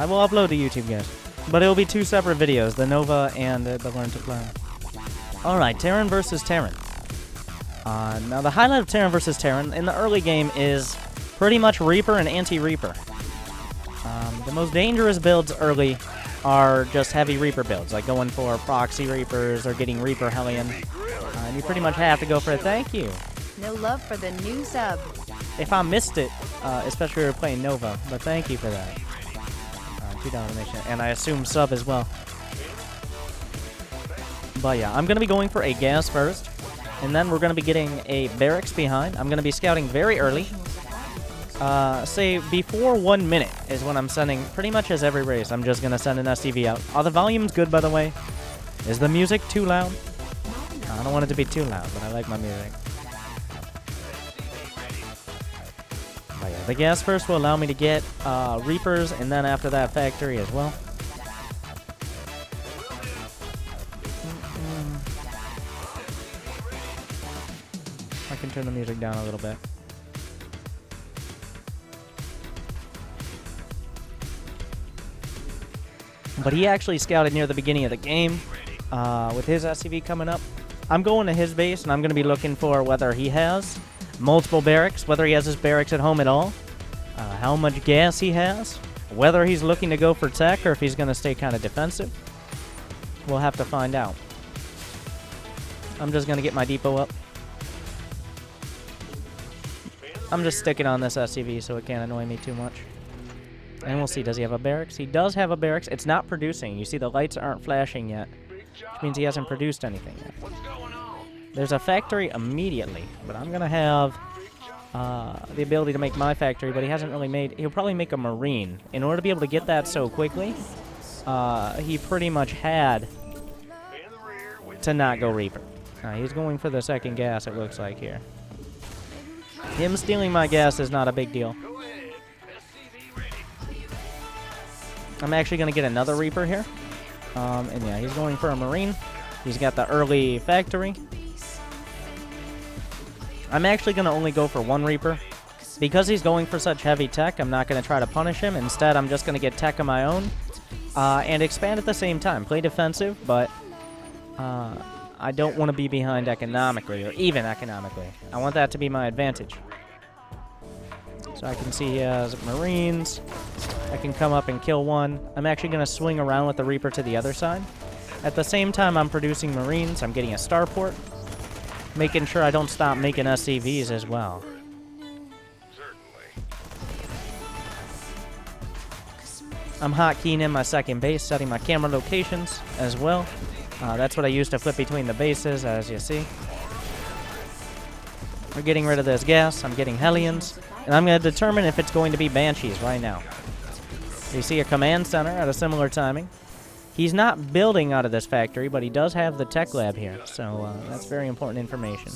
I will upload to YouTube, guys. But it'll be 2 separate videos, the Nova and the Learn to Play. Alright, Terran versus Terran. Now, the highlight of Terran versus Terran in the early game is pretty much Reaper and anti-Reaper. The most dangerous builds early are just heavy Reaper builds, like going for proxy Reapers or getting Reaper Hellion. And you pretty much have to go for it. Thank you. No love for the new sub. If I missed it, especially if we were playing Nova, but thank you for that. $2 donation, and I assume sub as well. But yeah, I'm going to be going for a gas first, and then we're going to be getting a barracks behind. I'm going to be scouting very early. Say before 1 minute is when I'm sending pretty much as every race. I'm just going to send an SCV out. Oh, the volume's good, by the way. Is the music too loud? I don't want it to be too loud, but I like my music. But yeah, the gas first will allow me to get Reapers, and then after that, Factory as well. I can turn the music down a little bit. But he actually scouted near the beginning of the game with his SCV coming up. I'm going to his base, and I'm going to be looking for whether he has multiple barracks, whether he has his barracks at home at all, how much gas he has, whether he's looking to go for tech or if he's going to stay kind of defensive. We'll have to find out. I'm just going to get my depot up. I'm just sticking on this SCV so it can't annoy me too much. And we'll see, does he have a barracks? He does have a barracks. It's not producing. You see the lights aren't flashing yet, which means he hasn't produced anything yet. There's a factory immediately, but I'm going to have the ability to make my factory, but he hasn't really made... He'll probably make a Marine. In order to be able to get that so quickly, he pretty much had to not go Reaper. He's going for the second gas, it looks like here. Him stealing my gas is not a big deal. I'm actually going to get another Reaper here. And yeah, he's going for a Marine. He's got the early factory. I'm actually going to only go for 1 Reaper. Because he's going for such heavy tech, I'm not going to try to punish him. Instead, I'm just going to get tech of my own. And expand at the same time. Play defensive, but I don't want to be behind economically, or even economically. I want that to be my advantage. So I can see he has Marines. I can come up and kill one. I'm actually going to swing around with the Reaper to the other side. At the same time I'm producing Marines, I'm getting a starport. Making sure I don't stop making SCVs as well. I'm hotkeying in my second base, setting my camera locations as well. That's what I use to flip between the bases, as you see. We're getting rid of this gas. I'm getting Hellions. And I'm going to determine if it's going to be Banshees right now. You see a command center at a similar timing. He's not building out of this factory, but he does have the tech lab here. So that's very important information.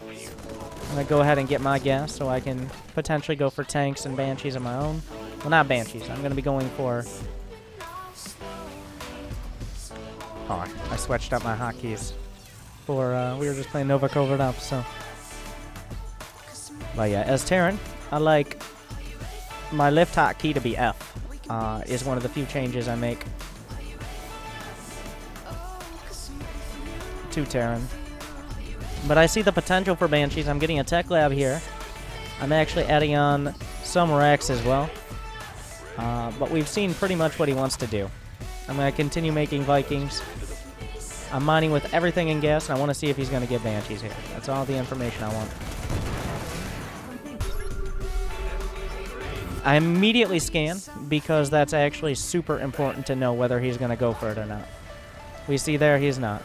I'm going to go ahead and get my gas so I can potentially go for tanks and Banshees of my own. Well, not Banshees. I'm going to be going for... Oh, I switched up my hotkeys. For, we were just playing Nova Covert Up, so... But yeah, as Terran, I like my lift hotkey to be F. Is one of the few changes I make to Terran. But I see the potential for Banshees. I'm getting a tech lab here. I'm actually adding on some racks as well. But we've seen pretty much what he wants to do. I'm going to continue making Vikings. I'm mining with everything in gas, and I want to see if he's going to get Banshees here. That's all the information I want. I immediately scan, because that's actually super important to know whether he's going to go for it or not. We see there he's not.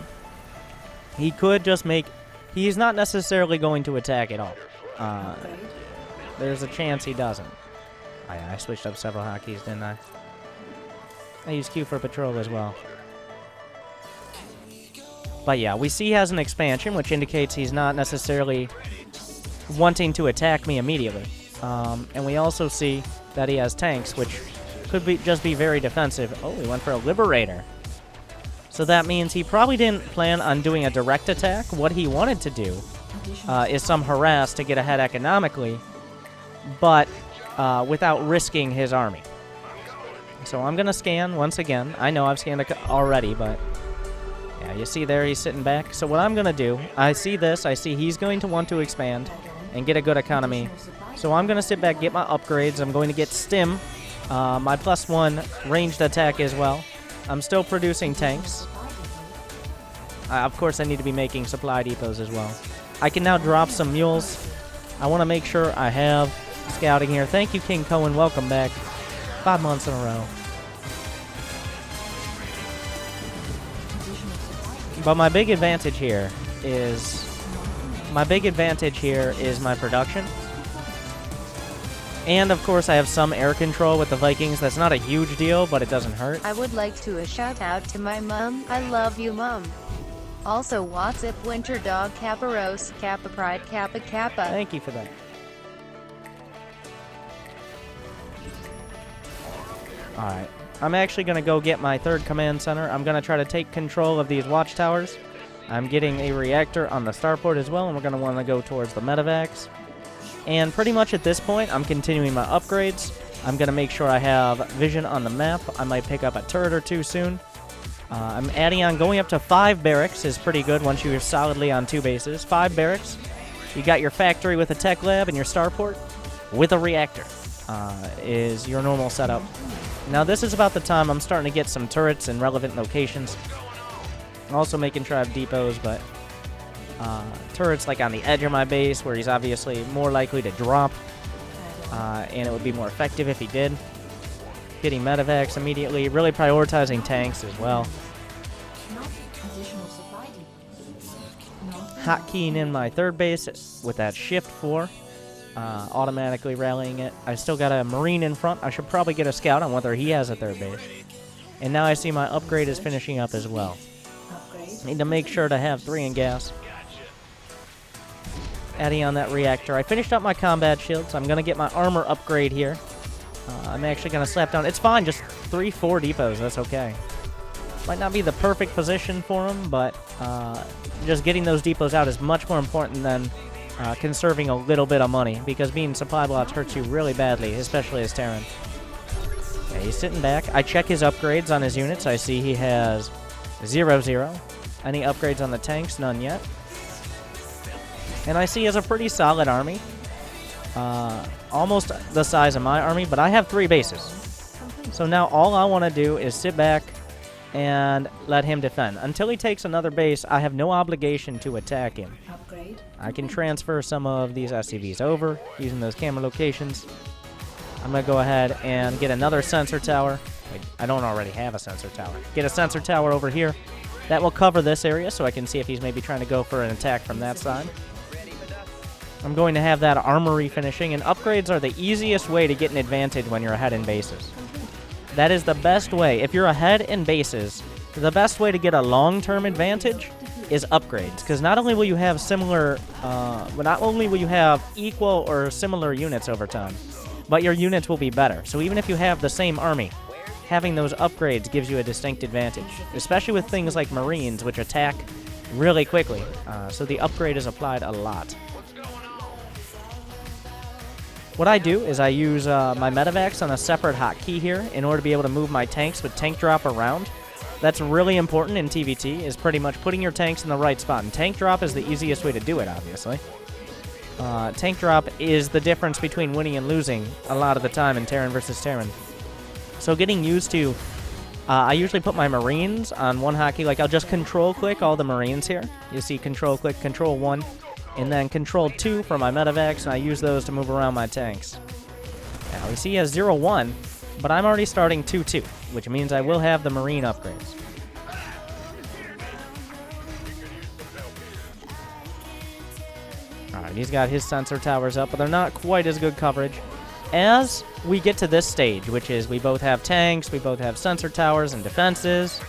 He could just make... He's not necessarily going to attack at all. There's a chance he doesn't. Oh, yeah, I switched up several hotkeys, didn't I? I used Q for patrol as well. But yeah, we see he has an expansion, which indicates he's not necessarily wanting to attack me immediately. And we also see that he has tanks, which could be just be very defensive. Oh, he went for a Liberator. So that means he probably didn't plan on doing a direct attack. What he wanted to do is some harass to get ahead economically, but without risking his army. So I'm going to scan once again. I know I've scanned already, but yeah, you see there he's sitting back. So what I'm going to do, I see this. I see he's going to want to expand and get a good economy. So I'm going to sit back, get my upgrades. I'm going to get stim, my +1 ranged attack as well. I'm still producing tanks. Of course, I need to be making supply depots as well. I can now drop some mules. I want to make sure I have scouting here. Thank you, King Cohen. Welcome back. 5 months in a row. But my big advantage here is my production. And of course I have some air control with the Vikings. That's not a huge deal, but it doesn't hurt. I would like to a shout out to my mom. I love you, mom. Also, what's up, Winter Dog, Kappa Rose, Kappa Pride, Kappa Kappa. Thank you for that. Alright. I'm actually going to go get my 3rd command center. I'm going to try to take control of these watchtowers. I'm getting a reactor on the starport as well, and we're going to want to go towards the medevacs. And pretty much at this point, I'm continuing my upgrades. I'm going to make sure I have vision on the map. I might pick up a turret or 2 soon. I'm adding on, going up to 5 barracks is pretty good once you're solidly on 2 bases. 5 barracks. You got your factory with a tech lab and your starport with a reactor is your normal setup. Now this is about the time I'm starting to get some turrets in relevant locations. I'm also making sure I have depots, but turrets like on the edge of my base where he's obviously more likely to drop, and it would be more effective if he did. Getting medevacs immediately, really prioritizing tanks as well. Hotkeying in my 3rd base with that shift 4. Automatically rallying it. I still got a Marine in front. I should probably get a scout on whether he has a 3rd base. And now I see my upgrade is finishing up as well. Need to make sure to have 3 in gas. Adding on that reactor. I finished up my combat shields. I'm going to get my armor upgrade here. I'm actually going to slap down. It's fine, just 3-4 depots. That's okay. Might not be the perfect position for them, but just getting those depots out is much more important than conserving a little bit of money, because being supply blocks hurts you really badly, especially as Terran. Yeah, he's sitting back. I check his upgrades on his units. I see he has 0-0. Any upgrades on the tanks? None yet. And I see he has a pretty solid army. Almost the size of my army, but I have 3 bases. So now all I want to do is sit back and let him defend. Until he takes another base, I have no obligation to attack him. I can transfer some of these SCVs over using those camera locations. I'm going to go ahead and get another sensor tower. Wait, I don't already have a sensor tower. Get a sensor tower over here. That will cover this area so I can see if he's maybe trying to go for an attack from that side. I'm going to have that armory finishing, and upgrades are the easiest way to get an advantage when you're ahead in bases. That is the best way. If you're ahead in bases, the best way to get a long-term advantage is upgrades, because not only will you have equal or similar units over time, but your units will be better. So even if you have the same army, having those upgrades gives you a distinct advantage, especially with things like Marines, which attack really quickly. So the upgrade is applied a lot. What I do is I use my medevacs on a separate hotkey here in order to be able to move my tanks with tank drop around. That's really important in TVT, is pretty much putting your tanks in the right spot. And tank drop is the easiest way to do it, obviously. Tank drop is the difference between winning and losing a lot of the time in Terran versus Terran. So getting used to, I usually put my Marines on one hotkey. Like I'll just control click all the Marines here. You see control click, control 1, and then control 2 for my medevacs, and I use those to move around my tanks. Now we see he has 0-1, but I'm already starting 2-2, which means I will have the Marine upgrades. Alright, he's got his sensor towers up, but they're not quite as good coverage. As we get to this stage, which is we both have tanks, we both have sensor towers and defenses,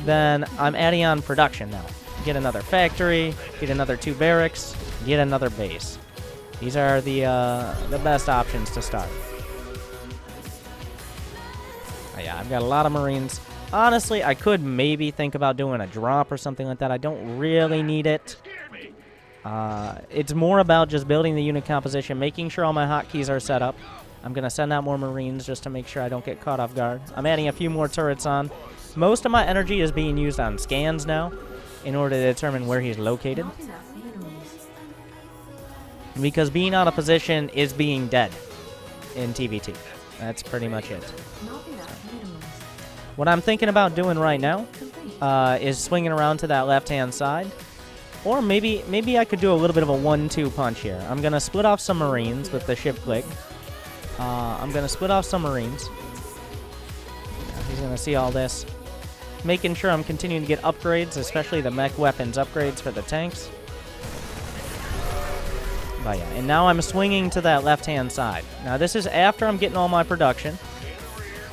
then I'm adding on production now. Get another factory, get another 2 barracks, get another base. These are the best options to start. Yeah, I've got a lot of Marines. Honestly, I could maybe think about doing a drop or something like that. I don't really need it. It's more about just building the unit composition, making sure all my hotkeys are set up. I'm going to send out more Marines just to make sure I don't get caught off guard. I'm adding a few more turrets on. Most of my energy is being used on scans now in order to determine where he's located. Because being out of position is being dead in TVT. That's pretty much it. What I'm thinking about doing right now is swinging around to that left-hand side. Or maybe I could do a little bit of a 1-2 punch here. I'm going to split off some Marines with the shift click. I'm going to split off some Marines. He's going to see all this. Making sure I'm continuing to get upgrades, especially the mech weapons upgrades for the tanks. But yeah, and now I'm swinging to that left-hand side. Now this is after I'm getting all my production.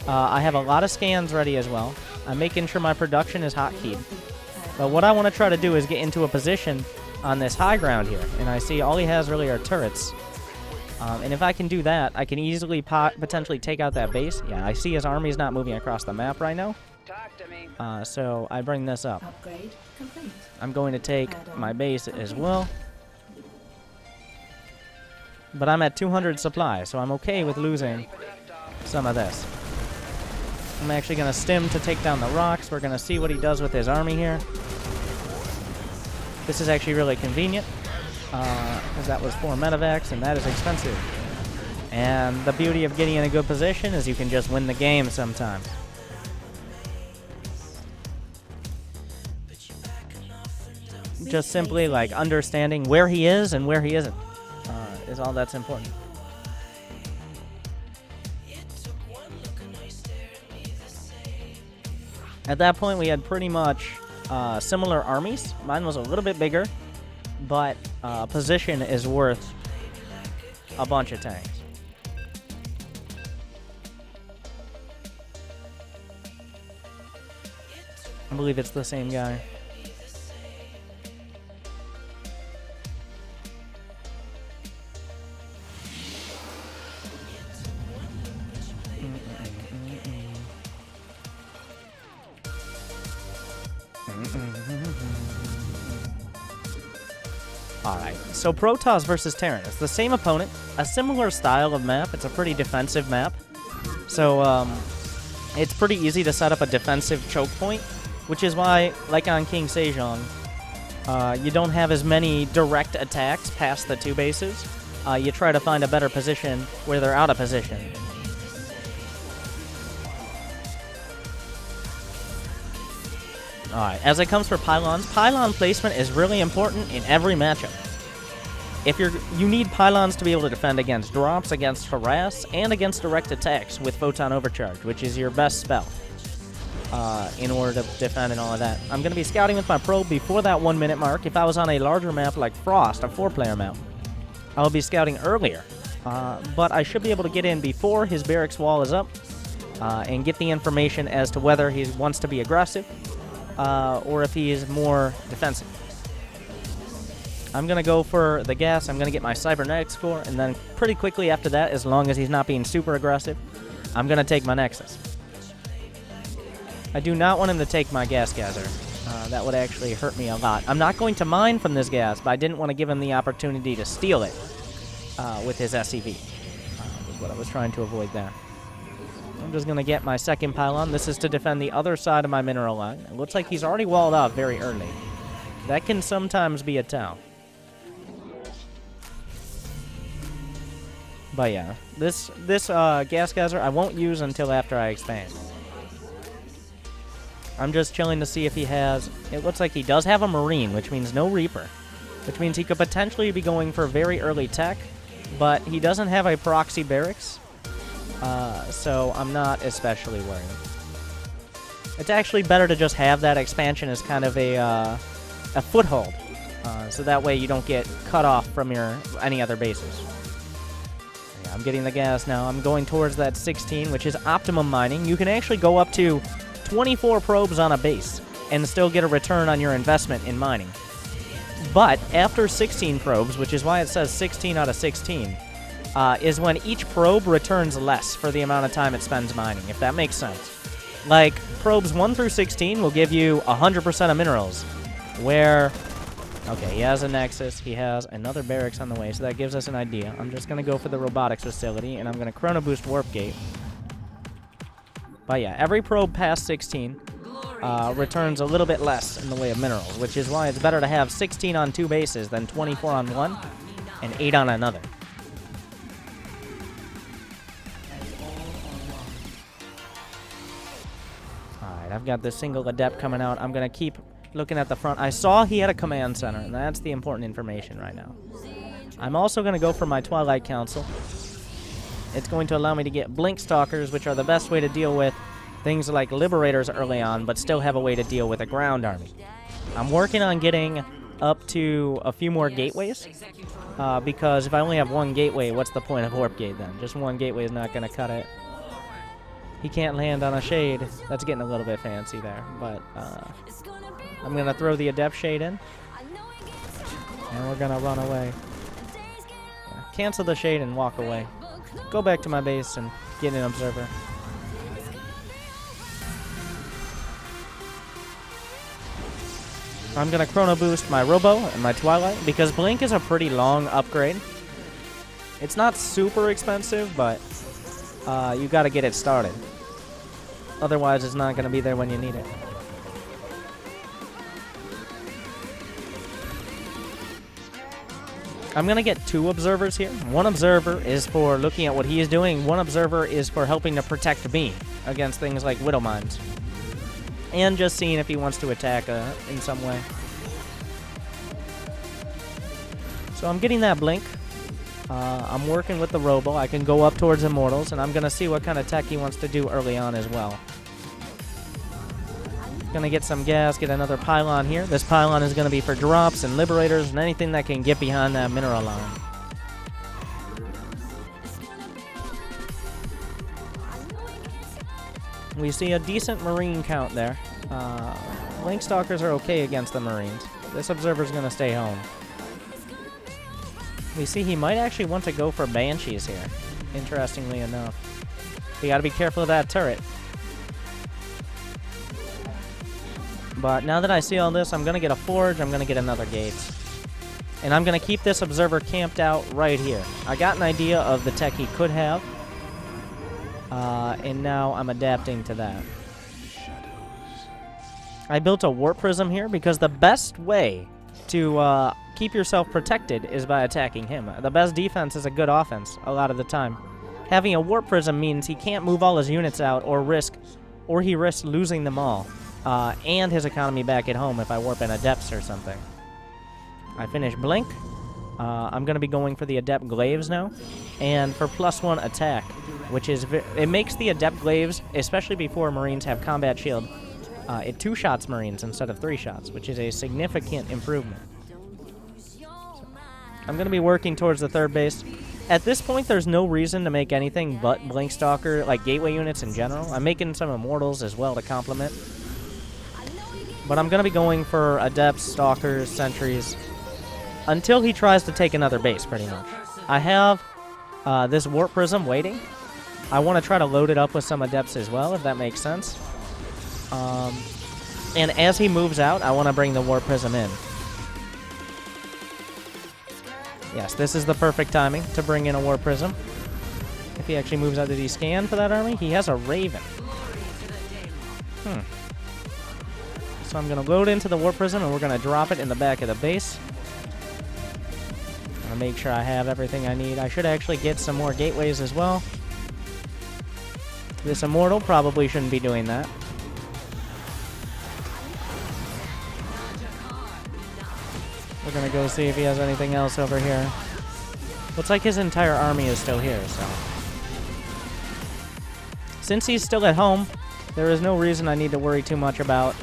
I have a lot of scans ready as well. I'm making sure my production is hotkeyed. But what I want to try to do is get into a position on this high ground here. And I see all he has really are turrets. And if I can do that, I can easily potentially take out that base. Yeah, I see his army's not moving across the map right now. So I bring this up. Upgrade complete. I'm going to take my base as well. But I'm at 200 supply, so I'm okay with losing some of this. I'm actually going to stim to take down the rocks. We're going to see what he does with his army here. This is actually really convenient, because that was 4 medevacs, and that is expensive. And the beauty of getting in a good position is you can just win the game sometimes. Just simply like understanding where he is and where he isn't is all that's important. At that point, we had pretty much similar armies. Mine was a little bit bigger, but position is worth a bunch of tanks. I believe it's the same guy. Alright, so Protoss versus Terran. It's the same opponent, a similar style of map. It's a pretty defensive map. So, it's pretty easy to set up a defensive choke point, which is why, like on King Sejong, you don't have as many direct attacks past the 2 bases. You try to find a better position where they're out of position. Alright, as it comes for pylons, pylon placement is really important in every matchup. You need pylons to be able to defend against drops, against harass, and against direct attacks with Photon Overcharge, which is your best spell in order to defend and all of that. I'm going to be scouting with my probe before that 1 minute mark. If I was on a larger map like Frost, a 4-player map, I would be scouting earlier. But I should be able to get in before his barracks wall is up and get the information as to whether he wants to be aggressive or if he is more defensive. I'm going to go for the gas. I'm going to get my cybernetic score, and then pretty quickly after that, as long as he's not being super aggressive, I'm going to take my Nexus. I do not want him to take my gas geyser. That would actually hurt me a lot. I'm not going to mine from this gas, but I didn't want to give him the opportunity to steal it with his SCV. Was what I was trying to avoid there. I'm just going to get my second pylon. This is to defend the other side of my mineral line. It looks like he's already walled off very early. That can sometimes be a tell. But yeah, this gas geyser I won't use until after I expand. I'm just chilling to see if he has... It looks like he does have a Marine, which means no Reaper. Which means he could potentially be going for very early tech, but he doesn't have a proxy barracks, so I'm not especially worried. It's actually better to just have that expansion as kind of a foothold, so that way you don't get cut off from any other bases. Yeah, I'm getting the gas now. I'm going towards that 16, which is optimum mining. You can actually go up to 24 probes on a base and still get a return on your investment in mining. But after 16 probes, which is why it says 16 out of 16, is when each probe returns less for the amount of time it spends mining, if that makes sense. Like, probes 1 through 16 will give you 100% of minerals, where Okay, he has a Nexus. He has another barracks on the way, so that gives us an idea. I'm just going to go for the robotics facility, and I'm going to Chrono Boost Warp Gate. But yeah, every probe past 16 returns a little bit less in the way of minerals, which is why it's better to have 16 on 2 bases than 24 on 1 and 8 on another. Alright, I've got this single Adept coming out. I'm going to keep looking at the front. I saw he had a command center, and that's the important information right now. I'm also going to go for my Twilight Council. It's going to allow me to get Blink Stalkers, which are the best way to deal with things like Liberators early on, but still have a way to deal with a ground army. I'm working on getting up to a few more gateways, because if I only have one gateway, what's the point of Warp Gate then? Just one gateway is not going to cut it. He can't land on a Shade. That's getting a little bit fancy there, but I'm going to throw the Adept Shade in, and we're going to run away. Yeah, cancel the Shade and walk away. Go back to my base and get an Observer. I'm going to Chrono Boost my Robo and my Twilight, because Blink is a pretty long upgrade. It's not super expensive, but you got to get it started. Otherwise, it's not going to be there when you need it. I'm going to get 2 observers here. One observer is for looking at what he is doing. One observer is for helping to protect me against things like Widow Mines. And just seeing if he wants to attack in some way. So I'm getting that Blink. I'm working with the Robo. I can go up towards Immortals, and I'm going to see what kind of tech he wants to do early on as well. Going to get some gas, get another pylon here. This pylon is going to be for drops and Liberators and anything that can get behind that mineral line. We see a decent Marine count there. Blink Stalkers are okay against the Marines. This Observer's going to stay home. We see he might actually want to go for Banshees here, interestingly enough. You got to be careful of that turret. But now that I see all this, I'm going to get a Forge, I'm going to get another Gate. And I'm going to keep this Observer camped out right here. I got an idea of the tech he could have. And now I'm adapting to that. I built a Warp Prism here because the best way to keep yourself protected is by attacking him. The best defense is a good offense a lot of the time. Having a Warp Prism means he can't move all his units out or he risks losing them all. And his economy back at home if I warp in Adepts or something. I finish Blink. I'm going to be going for the Adept Glaives now. And for +1 attack, which is... it makes the Adept Glaives, especially before Marines have Combat Shield, it 2-shots Marines instead of 3 shots, which is a significant improvement. So, I'm going to be working towards the 3rd base. At this point, there's no reason to make anything but Blink Stalker, like Gateway units in general. I'm making some Immortals as well to complement. But I'm going to be going for Adepts, Stalkers, Sentries, until he tries to take another base, pretty much. I have this Warp Prism waiting. I want to try to load it up with some Adepts as well, if that makes sense. And as he moves out, I want to bring the Warp Prism in. Yes, this is the perfect timing to bring in a Warp Prism. If he actually moves out, did he scan for that army? He has a Raven. So I'm going to load into the Warp Prism, and we're going to drop it in the back of the base. I'm going to make sure I have everything I need. I should actually get some more gateways as well. This Immortal probably shouldn't be doing that. We're going to go see if he has anything else over here. Looks like his entire army is still here, so... Since he's still at home, there is no reason I need to worry too much about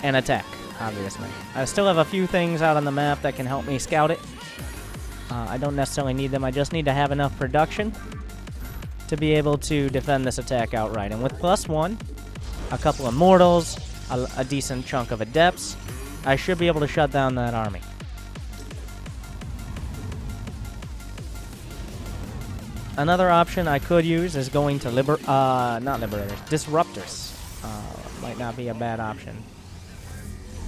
an attack, obviously. I still have a few things out on the map that can help me scout it. I don't necessarily need them. I just need to have enough production to be able to defend this attack outright. And with +1, a couple of Immortals, a decent chunk of Adepts, I should be able to shut down that army. Another option I could use is going to not Liberators, Disruptors. Might not be a bad option.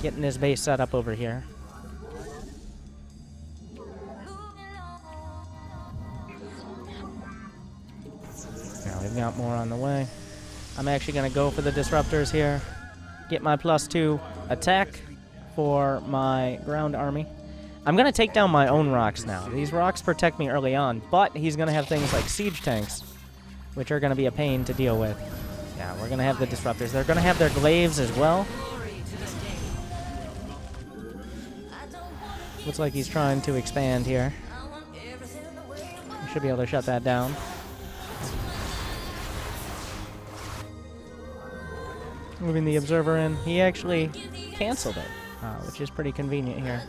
Getting his base set up over here. Now we've got more on the way. I'm actually going to go for the disruptors here. Get my +2 attack for my ground army. I'm going to take down my own rocks now. These rocks protect me early on, but he's going to have things like siege tanks, which are going to be a pain to deal with. Yeah, we're going to have the disruptors. They're going to have their glaives as well. Looks like he's trying to expand here. We should be able to shut that down. Moving the observer in. He actually canceled it, which is pretty convenient here.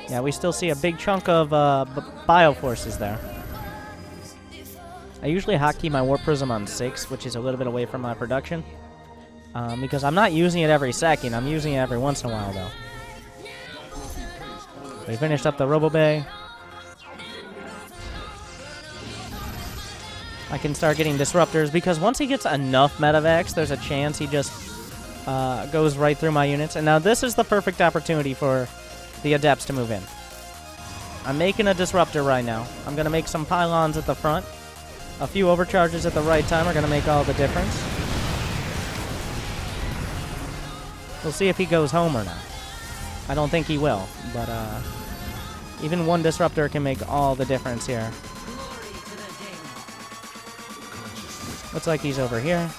Yeah, we still see a big chunk of bioforces there. I usually hotkey my Warp Prism on 6, which is a little bit away from my production. Because I'm not using it every second. I'm using it every once in a while, though. We finished up the Robo Bay. I can start getting disruptors, because once he gets enough medevacs, there's a chance he just goes right through my units. And now this is the perfect opportunity for the Adepts to move in. I'm making a disruptor right now. I'm going to make some pylons at the front. A few overcharges at the right time are going to make all the difference. We'll see if he goes home or not. I don't think he will, but even one disruptor can make all the difference here. Looks like he's over here.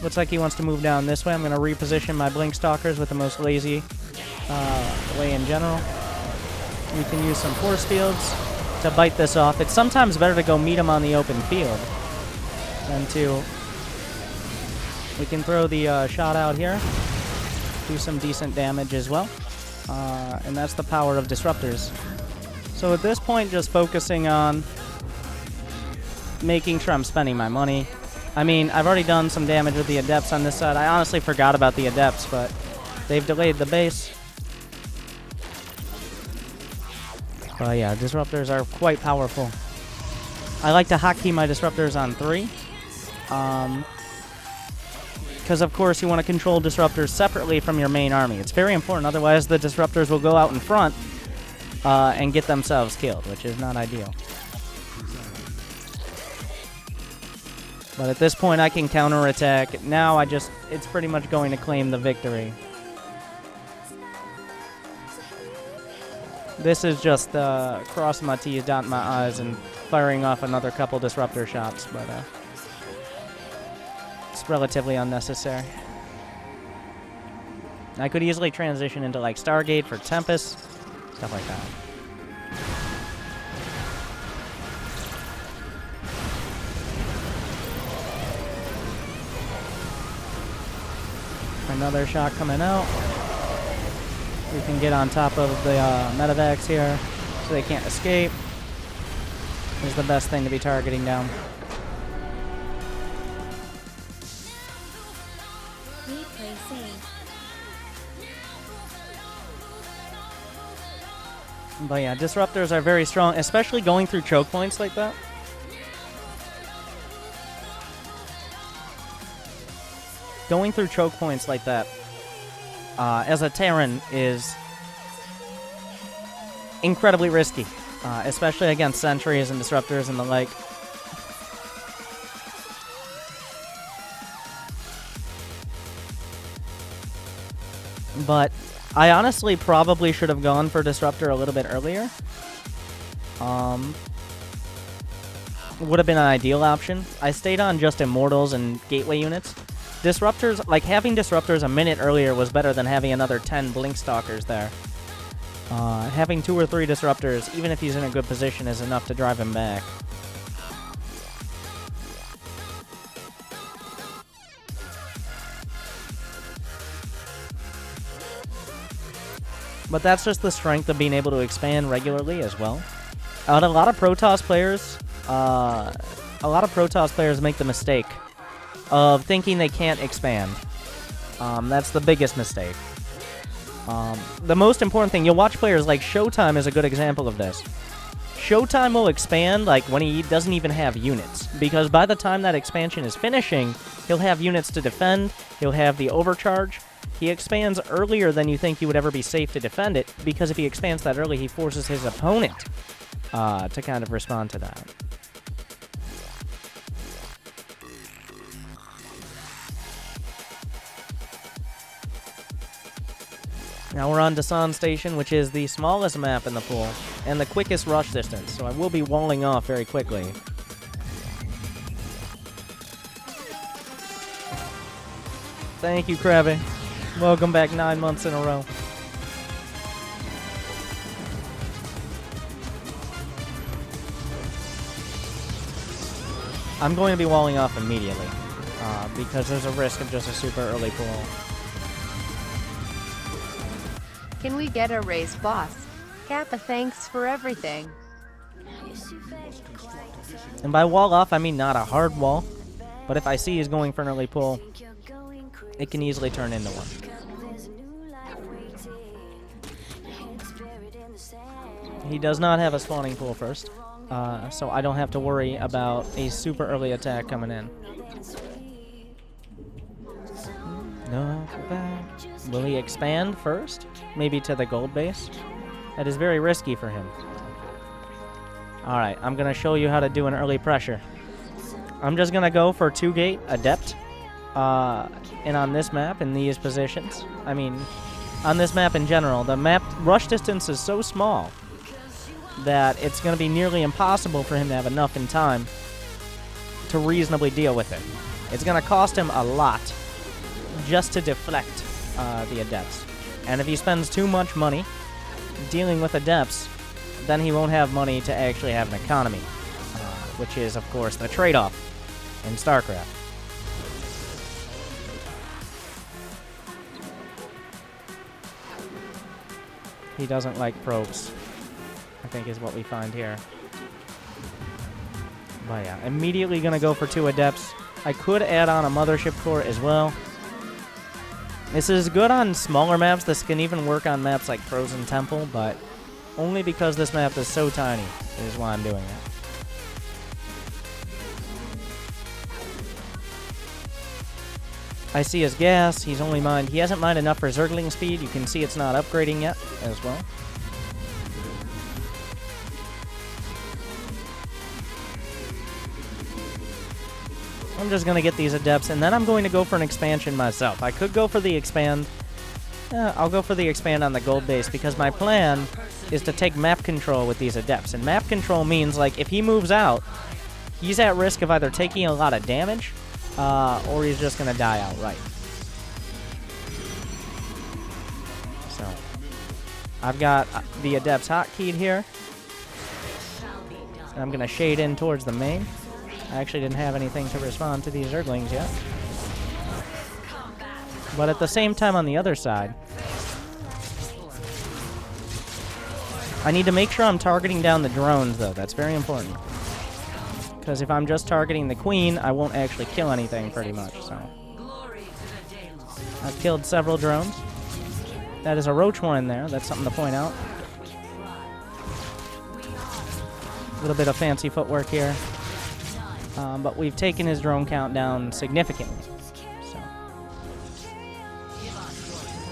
Looks like he wants to move down this way. I'm going to reposition my Blink Stalkers with the most lazy way in general. We can use some force fields to bite this off. It's sometimes better to go meet him on the open field than to... We can throw the shot out here. Do some decent damage as well. And that's the power of disruptors. So at this point, just focusing on making sure I'm spending my money. I mean, I've already done some damage with the Adepts on this side. I honestly forgot about the Adepts, but they've delayed the base. But yeah, disruptors are quite powerful. I like to hotkey my disruptors on 3. Because, of course, you want to control disruptors separately from your main army. It's very important, otherwise the disruptors will go out in front and get themselves killed, which is not ideal. But at this point, I can counterattack. Now it's pretty much going to claim the victory. This is just crossing my T's, dotting my I's, and firing off another couple disruptor shots, but it's relatively unnecessary. I could easily transition into like Stargate for Tempest, stuff like that. Another shot coming out. We can get on top of the medevacs here so they can't escape. Is the best thing to be targeting down. But yeah, disruptors are very strong, especially going through choke points like that. Going through choke points like that as a Terran is incredibly risky, especially against sentries and disruptors and the like. But I honestly probably should have gone for Disruptor a little bit earlier. Would have been an ideal option. I stayed on just Immortals and Gateway units. Disruptors, like having Disruptors a minute earlier was better than having another 10 Blink Stalkers there. Having 2 or 3 Disruptors, even if he's in a good position, is enough to drive him back. But that's just the strength of being able to expand regularly as well. A lot of Protoss players make the mistake of thinking they can't expand. That's the biggest mistake. The most important thing, you'll watch players like Showtime is a good example of this. Showtime will expand like when he doesn't even have units, because by the time that expansion is finishing, he'll have units to defend, he'll have the overcharge, He expands earlier than you think you would ever be safe to defend it, because if he expands that early, he forces his opponent to kind of respond to that. Now we're on Dasan Station, which is the smallest map in the pool, and the quickest rush distance, so I will be walling off very quickly. Thank you, Krabby. Welcome back 9 months in a row. I'm going to be walling off immediately, because there's a risk of just a super early pull. Can we get a race, boss? Kappa, thanks for everything. And by wall off, I mean not a hard wall, but if I see he's going for an early pull, it can easily turn into one. He does not have a spawning pool first, so I don't have to worry about a super early attack coming in. No, back. Will he expand first? Maybe to the gold base? That is very risky for him. Alright, I'm going to show you how to do an early pressure. I'm just going to go for 2-gate Adept. And on this map, in these positions, I mean, on this map in general, the map rush distance is so small that it's going to be nearly impossible for him to have enough in time to reasonably deal with it. It's going to cost him a lot just to deflect the Adepts. And if he spends too much money dealing with Adepts, then he won't have money to actually have an economy, which is, of course, the trade-off in StarCraft. He doesn't like probes, I think is what we find here. But yeah, immediately going to go for 2 Adepts. I could add on a Mothership Core as well. This is good on smaller maps. This can even work on maps like Frozen Temple, but only because this map is so tiny is why I'm doing it. I see his gas. He hasn't mined enough for Zergling speed. You can see it's not upgrading yet as well. I'm just going to get these Adepts, and then I'm going to go for an expansion myself. I could go for the expand. I'll go for the expand on the gold base, because my plan is to take map control with these Adepts. And map control means, like, if he moves out, he's at risk of either taking a lot of damage, or he's just going to die outright. So, I've got the Adepts hotkeyed here. And I'm going to shade in towards the main. I actually didn't have anything to respond to these Zerglings yet. But at the same time on the other side, I need to make sure I'm targeting down the drones, though. That's very important. Because if I'm just targeting the queen, I won't actually kill anything pretty much, so. I've killed several drones. That is a roach one in there. That's something to point out. A little bit of fancy footwork here. But we've taken his drone count down significantly. So.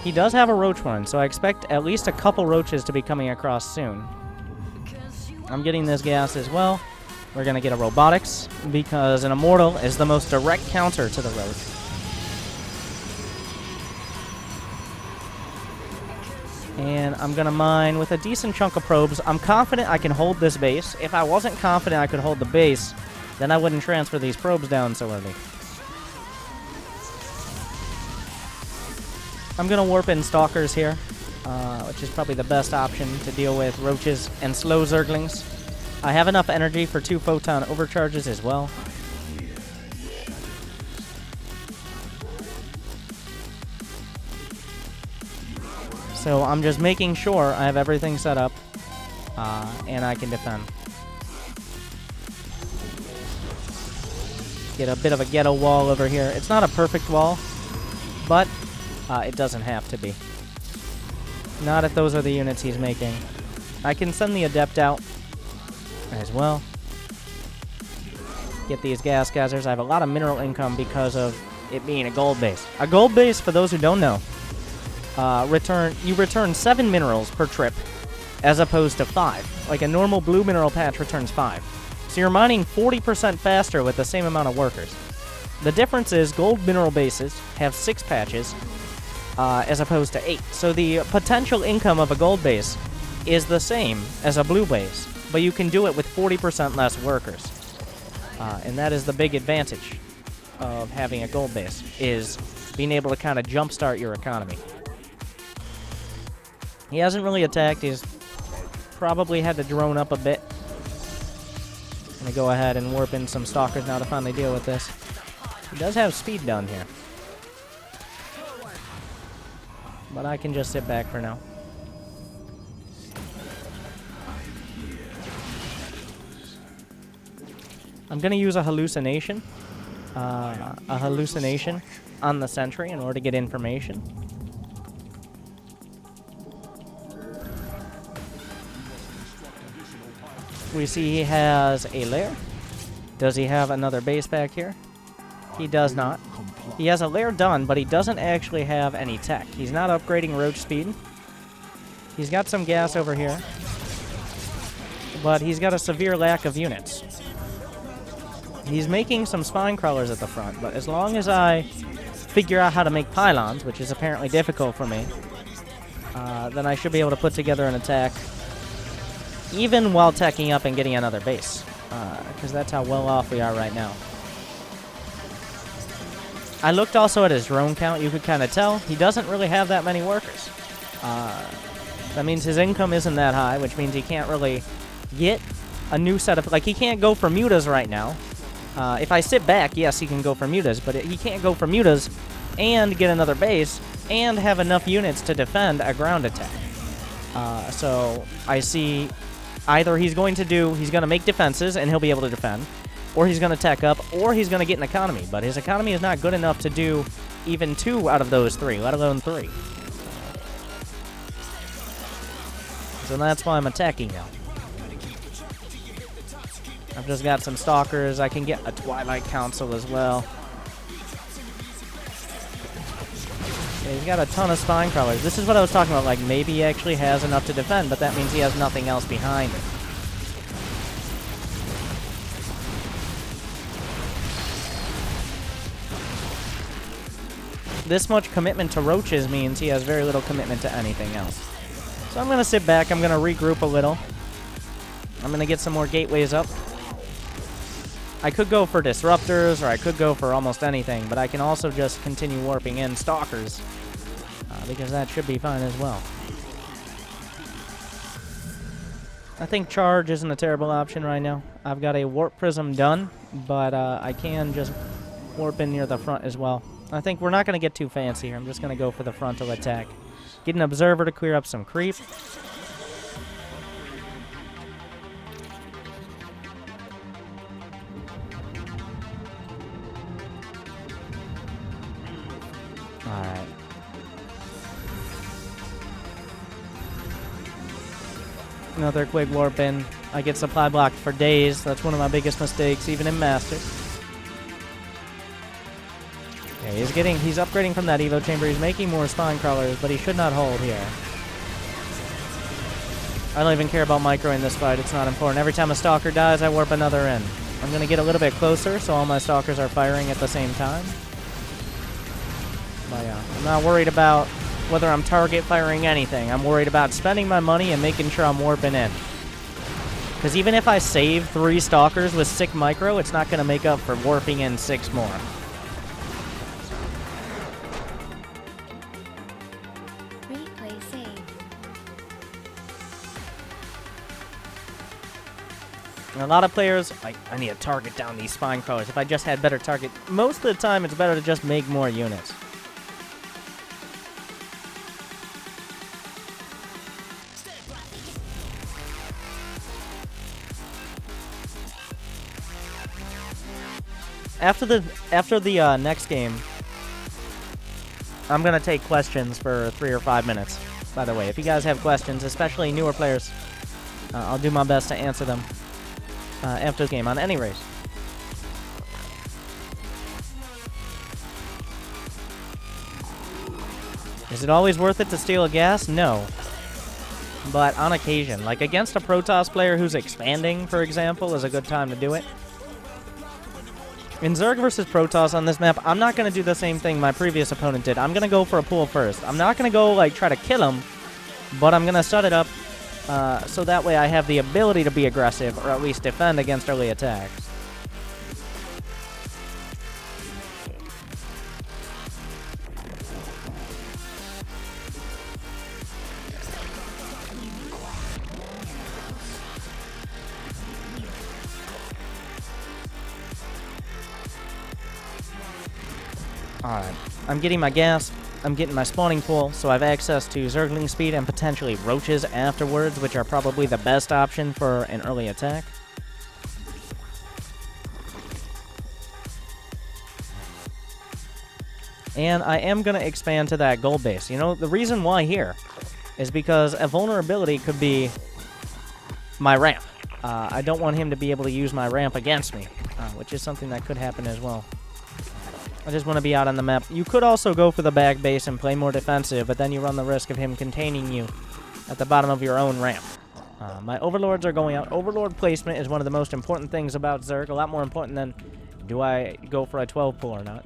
He does have a roach one, so I expect at least a couple roaches to be coming across soon. I'm getting this gas as well. We're going to get a robotics, because an immortal is the most direct counter to the roach. And I'm going to mine with a decent chunk of probes. I'm confident I can hold this base. If I wasn't confident I could hold the base, then I wouldn't transfer these probes down so early. I'm going to warp in Stalkers here, which is probably the best option to deal with roaches and slow Zerglings. I have enough energy for 2 photon overcharges as well. So I'm just making sure I have everything set up, and I can defend. Get a bit of a ghetto wall over here. It's not a perfect wall, but it doesn't have to be. Not if those are the units he's making. I can send the Adept out as well. Get these gas geysers. I have a lot of mineral income because of it being a gold base. A gold base, for those who don't know, you return 7 minerals per trip, as opposed to 5. Like a normal blue mineral patch returns 5. So you're mining 40% faster with the same amount of workers. The difference is gold mineral bases have 6 patches, as opposed to 8. So the potential income of a gold base is the same as a blue base, but you can do it with 40% less workers. And that is the big advantage of having a gold base, is being able to kind of jumpstart your economy. He hasn't really attacked. He's probably had to drone up a bit. I'm going to go ahead and warp in some stalkers now to finally deal with this. He does have speed down here, but I can just sit back for now. I'm going to use a hallucination on the sentry in order to get information. We see he has a lair. Does he have another base back here? He does not. He has a lair done, but he doesn't actually have any tech. He's not upgrading roach speed. He's got some gas over here, but he's got a severe lack of units. He's making some spine crawlers at the front, but as long as I figure out how to make pylons, which is apparently difficult for me, then I should be able to put together an attack, even while teching up and getting another base, because that's how well off we are right now. I looked also at his drone count. You could kind of tell he doesn't really have that many workers. That means his income isn't that high, which means he can't really get a new set of... Like, he can't go for mutas right now. If I sit back, yes, he can go for mutas, but he can't go for mutas and get another base and have enough units to defend a ground attack. So I see either he's going to make defenses and he'll be able to defend, or he's going to tech up, or he's going to get an economy. But his economy is not good enough to do even 2 out of those 3, let alone 3. So that's why I'm attacking now. I've just got some stalkers. I can get a Twilight Council as well. Yeah, he's got a ton of spine crawlers. This is what I was talking about. Like, maybe he actually has enough to defend, but that means he has nothing else behind it. This much commitment to roaches means he has very little commitment to anything else. So I'm going to sit back. I'm going to regroup a little. I'm going to get some more gateways up. I could go for disruptors, or I could go for almost anything, but I can also just continue warping in stalkers, because that should be fine as well. I think charge isn't a terrible option right now. I've got a warp prism done, but I can just warp in near the front as well. I think we're not going to get too fancy here. I'm just going to go for the frontal attack. Get an observer to clear up some creep. Alright. Another quick warp in. I get supply blocked for days. That's one of my biggest mistakes, even in Masters. Yeah, he's upgrading from that Evo chamber. He's making more spine crawlers, but he should not hold here. I don't even care about micro in this fight. It's not important. Every time a stalker dies, I warp another in. I'm going to get a little bit closer, so all my stalkers are firing at the same time. But yeah, I'm not worried about whether I'm target firing anything. I'm worried about spending my money and making sure I'm warping in. Because even if I save 3 stalkers with 6 micro, it's not going to make up for warping in 6 more. Replay save. And a lot of players, like, I need to target down these spine crawlers. If I just had better target, most of the time it's better to just make more units. After the next game, I'm gonna take questions for 3 or 5 minutes. By the way, if you guys have questions, especially newer players, I'll do my best to answer them after the game on any race. Is it always worth it to steal a gas? No. But on occasion, like against a Protoss player who's expanding, for example, is a good time to do it. In Zerg versus Protoss on this map, I'm not going to do the same thing my previous opponent did. I'm going to go for a pool first. I'm not going to go, like, try to kill him, but I'm going to set it up so that way I have the ability to be aggressive, or at least defend against early attacks. Alright, I'm getting my gas, I'm getting my spawning pool, so I have access to Zergling speed and potentially roaches afterwards, which are probably the best option for an early attack. And I am going to expand to that gold base. You know, the reason why here is because a vulnerability could be my ramp. I don't want him to be able to use my ramp against me, which is something that could happen as well. I just want to be out on the map. You could also go for the back base and play more defensive, but then you run the risk of him containing you at the bottom of your own ramp. My overlords are going out. Overlord placement is one of the most important things about Zerg. A lot more important than do I go for a 12 pull or not.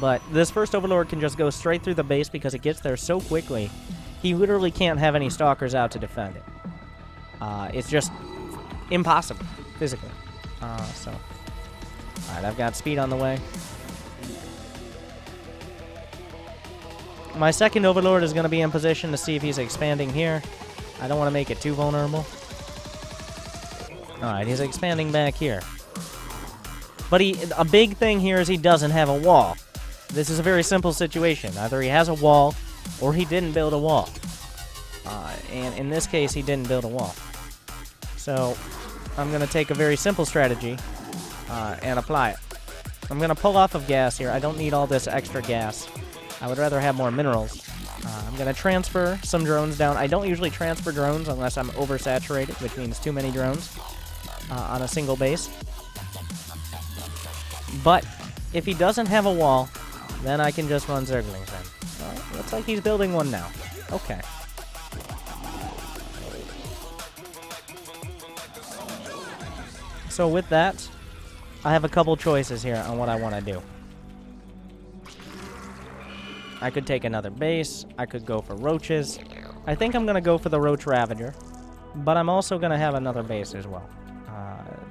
But this first overlord can just go straight through the base because it gets there so quickly. He literally can't have any stalkers out to defend it. It's just impossible, physically. Alright, I've got speed on the way. My second overlord is going to be in position to see if he's expanding here. I don't want to make it too vulnerable. Alright, he's expanding back here. But a big thing here is he doesn't have a wall. This is a very simple situation. Either he has a wall, or he didn't build a wall. And in this case, he didn't build a wall. So, I'm going to take a very simple strategy and apply it. I'm going to pull off of gas here. I don't need all this extra gas. I would rather have more minerals. I'm going to transfer some drones down. I don't usually transfer drones unless I'm oversaturated, which means too many drones on a single base. But if he doesn't have a wall, then I can just run Zerglings then. Well, looks like he's building one now. Okay. So with that, I have a couple choices here on what I want to do. I could take another base. I could go for roaches. I think I'm going to go for the Roach Ravager. But I'm also going to have another base as well.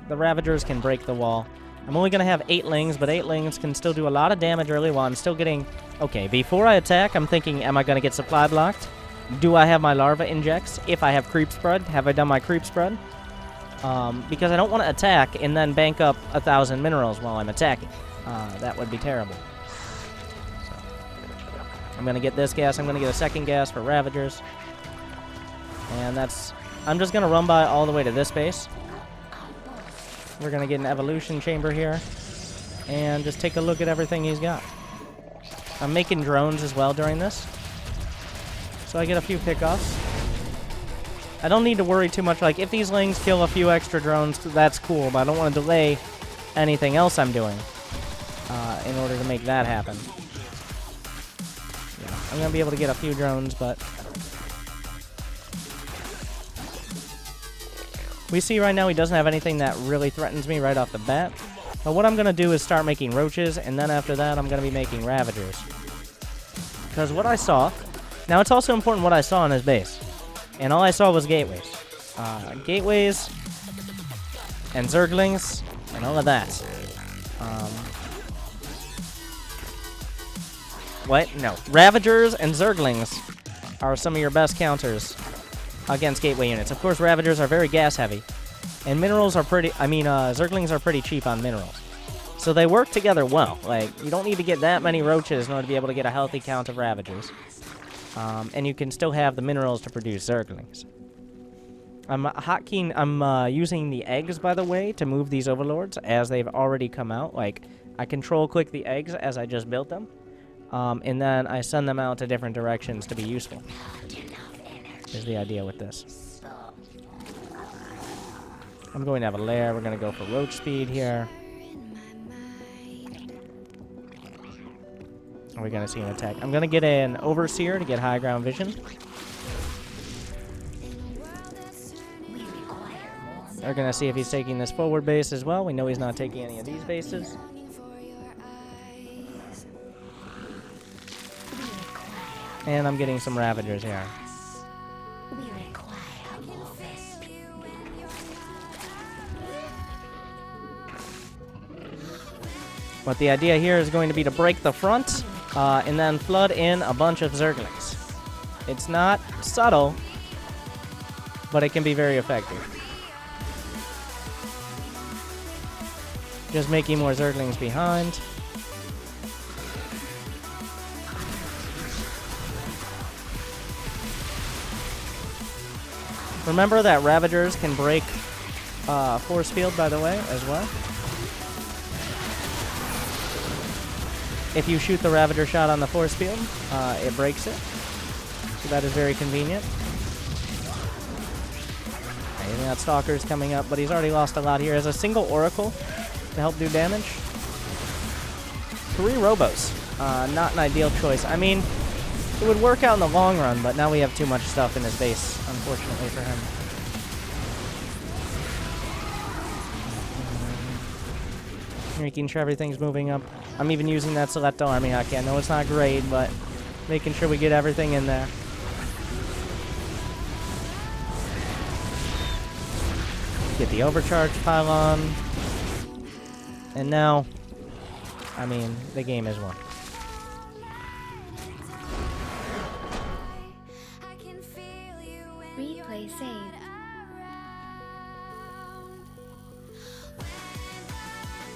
The Ravagers can break the wall. I'm only going to have 8 lings, but 8 lings can still do a lot of damage early while I'm still getting... Okay, before I attack, I'm thinking, am I going to get supply blocked? Do I have my larva injects? If I have creep spread, have I done my creep spread? Because I don't want to attack and then bank up 1,000 minerals while I'm attacking. That would be terrible. So, I'm going to get this gas. I'm going to get a second gas for Ravagers. And that's... I'm just going to run by all the way to this base. We're going to get an evolution chamber here. And just take a look at everything he's got. I'm making drones as well during this. So I get a few pickoffs. I don't need to worry too much. Like, if these lings kill a few extra drones, that's cool. But I don't want to delay anything else I'm doing in order to make that happen. Yeah, I'm going to be able to get a few drones, but... We see right now he doesn't have anything that really threatens me right off the bat. But what I'm going to do is start making roaches, and then after that I'm going to be making Ravagers. Because what I saw... Now, it's also important what I saw in his base. And all I saw was gateways. Gateways, and Zerglings, and all of that. What? No. Ravagers and Zerglings are some of your best counters against gateway units. Of course, Ravagers are very gas heavy. And minerals are pretty... Zerglings are pretty cheap on minerals. So they work together well. Like, you don't need to get that many roaches in order to be able to get a healthy count of Ravagers. And you can still have the minerals to produce Zerglings. I'm using the eggs, by the way, to move these overlords as they've already come out. Like, I control-click the eggs as I just built them. And then I send them out to different directions to be useful. Is the idea with this. I'm going to have a lair. We're going to go for roach speed here. Are we going to see an attack? I'm going to get an Overseer to get high ground vision. We're going to see if he's taking this forward base as well. We know he's not taking any of these bases. And I'm getting some Ravagers here. But the idea here is going to be to break the front and then flood in a bunch of Zerglings. It's not subtle, but it can be very effective. Just making more Zerglings behind. Remember that Ravagers can break force field, by the way, as well. If you shoot the Ravager shot on the force field, it breaks it. So that is very convenient. Even that Stalker's coming up, but he's already lost a lot here. He has a single Oracle to help do damage. 3 Robos. Not an ideal choice. I mean, it would work out in the long run, but now we have too much stuff in his base, unfortunately for him. Making sure everything's moving up. I'm even using that Selecto Army Hockey. I know it's not great, but making sure we get everything in there. Get the overcharge pylon. And now, I mean, the game is won. Replay save.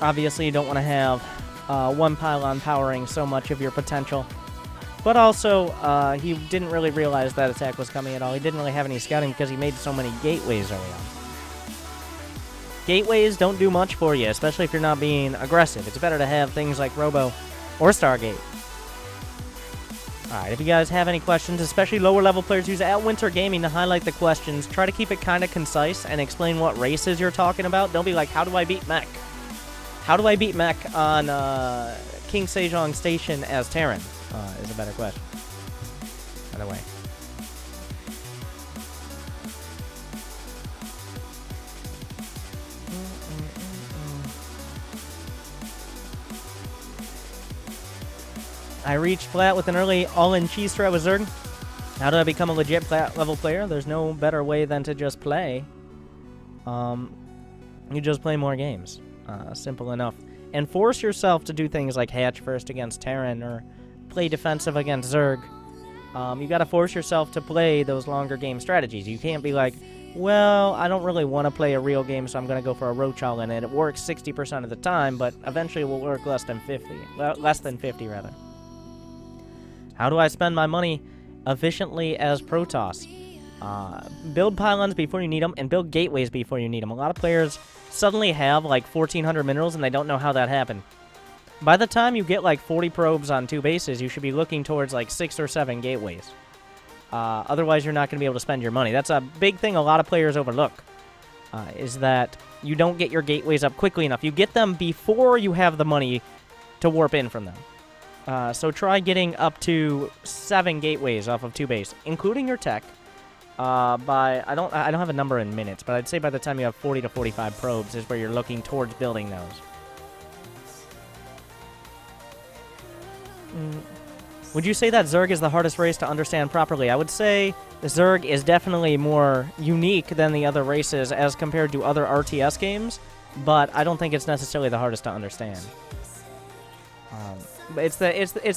Obviously, you don't want to have one pylon powering so much of your potential. But also, he didn't really realize that attack was coming at all. He didn't really have any scouting because he made so many gateways early on. Gateways don't do much for you, especially if you're not being aggressive. It's better to have things like Robo or Stargate. Alright, if you guys have any questions, especially lower level players, use @WinterGaming to highlight the questions. Try to keep it kind of concise and explain what races you're talking about. Don't be like, how do I beat mech? How do I beat mech on King Sejong Station as Terran? Is a better question. By the way. I reached plat with an early all-in cheese strat with Zerg. How do I become a legit plat level player? There's no better way than to just play. You just play more games. Simple enough. And force yourself to do things like hatch first against Terran or play defensive against Zerg. You gotta force yourself to play those longer game strategies. You can't be like, well, I don't really want to play a real game, so I'm gonna go for a roach all in it. It works 60% of the time, but eventually it will work less than 50. Less than 50, rather. How do I spend my money efficiently as Protoss? Build pylons before you need them, and build gateways before you need them. A lot of players suddenly have like 1,400 minerals, and they don't know how that happened. By the time you get like 40 probes on 2 bases, you should be looking towards like 6 or 7 gateways. Otherwise, you're not going to be able to spend your money. That's a big thing a lot of players overlook, is that you don't get your gateways up quickly enough. You get them before you have the money to warp in from them. So try getting up to 7 gateways off of 2 base, including your tech. I don't have a number in minutes, but I'd say by the time you have 40 to 45 probes is where you're looking towards building those. Would you say that Zerg is the hardest race to understand properly? I would say the Zerg is definitely more unique than the other races as compared to other RTS games, but I don't think it's necessarily the hardest to understand. But it's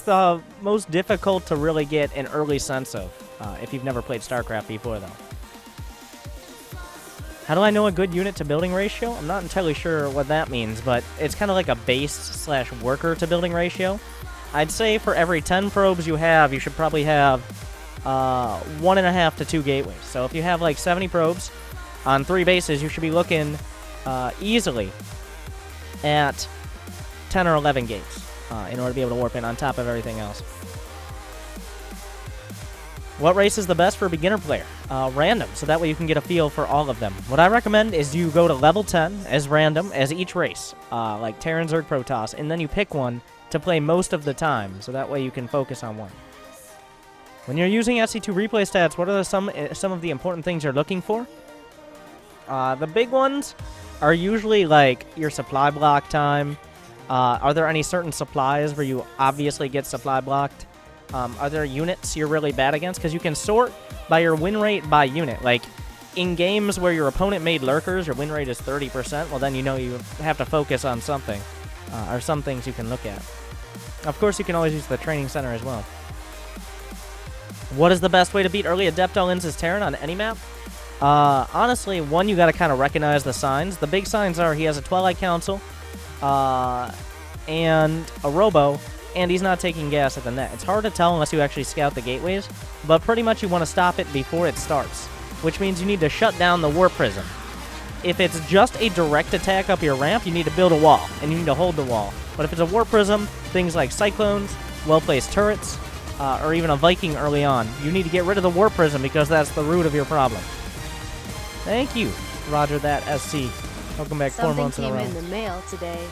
the most difficult to really get an early sense of if you've never played StarCraft before, though. How do I know a good unit to building ratio? I'm not entirely sure what that means, but it's kind of like a base/worker to building ratio. I'd say for every 10 probes you have, you should probably have 1.5 to 2 gateways. So if you have like 70 probes on 3 bases, you should be looking easily at 10 or 11 gates in order to be able to warp in on top of everything else. What race is the best for a beginner player? Random, so that way you can get a feel for all of them. What I recommend is you go to level 10 as random as each race, like Terran, Zerg, Protoss, and then you pick one to play most of the time, so that way you can focus on one. When you're using SC2 replay stats, what are some of the important things you're looking for? The big ones are usually like your supply block time. Are there any certain supplies where you obviously get supply blocked? Are there units you're really bad against? Because you can sort by your win rate by unit. Like, in games where your opponent made lurkers, your win rate is 30%, well then you know you have to focus on something. Or some things you can look at. Of course, you can always use the training center as well. What is the best way to beat early Adept all-ins as Terran on any map? Honestly, one, you gotta kind of recognize the signs. The big signs are he has a Twilight Council, and a Robo, and he's not taking gas at the net. It's hard to tell unless you actually scout the gateways, but pretty much you want to stop it before it starts, which means you need to shut down the Warp Prism. If it's just a direct attack up your ramp, you need to build a wall, and you need to hold the wall. But if it's a Warp Prism, things like Cyclones, well-placed turrets, or even a Viking early on, you need to get rid of the Warp Prism because that's the root of your problem. Thank you, Roger that, SC. Welcome back 4 months in a row. Something came in the mail today.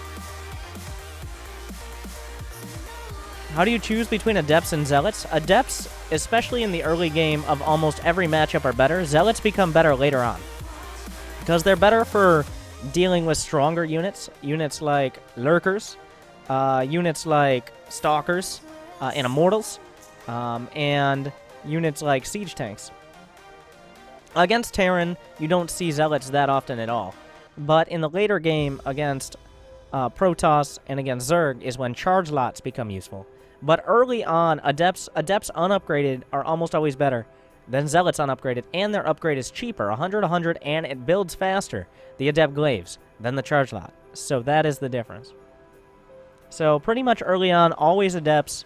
How do you choose between Adepts and Zealots? Adepts, especially in the early game of almost every matchup, are better. Zealots become better later on. Because they're better for dealing with stronger units. Units like Lurkers, units like Stalkers, and Immortals, and units like Siege Tanks. Against Terran, you don't see Zealots that often at all. But in the later game against Protoss and against Zerg is when charge lots become useful. But early on, Adepts unupgraded are almost always better than Zealots unupgraded, and their upgrade is cheaper, 100, and it builds faster, the Adept Glaives, than the charge lot. So that is the difference. So pretty much early on, always Adepts,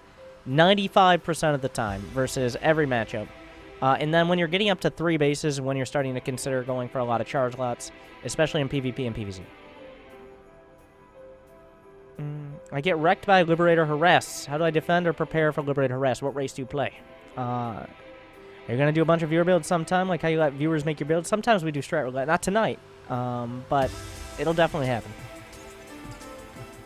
95% of the time versus every matchup. And then when you're getting up to 3 bases, when you're starting to consider going for a lot of charge lots, especially in PvP and PvZ. I get wrecked by Liberator Harass. How do I defend or prepare for Liberator Harass? What race do you play? You're going to do a bunch of viewer builds sometime, like how you let viewers make your builds? Sometimes we do strat roulette. Not tonight, but it'll definitely happen.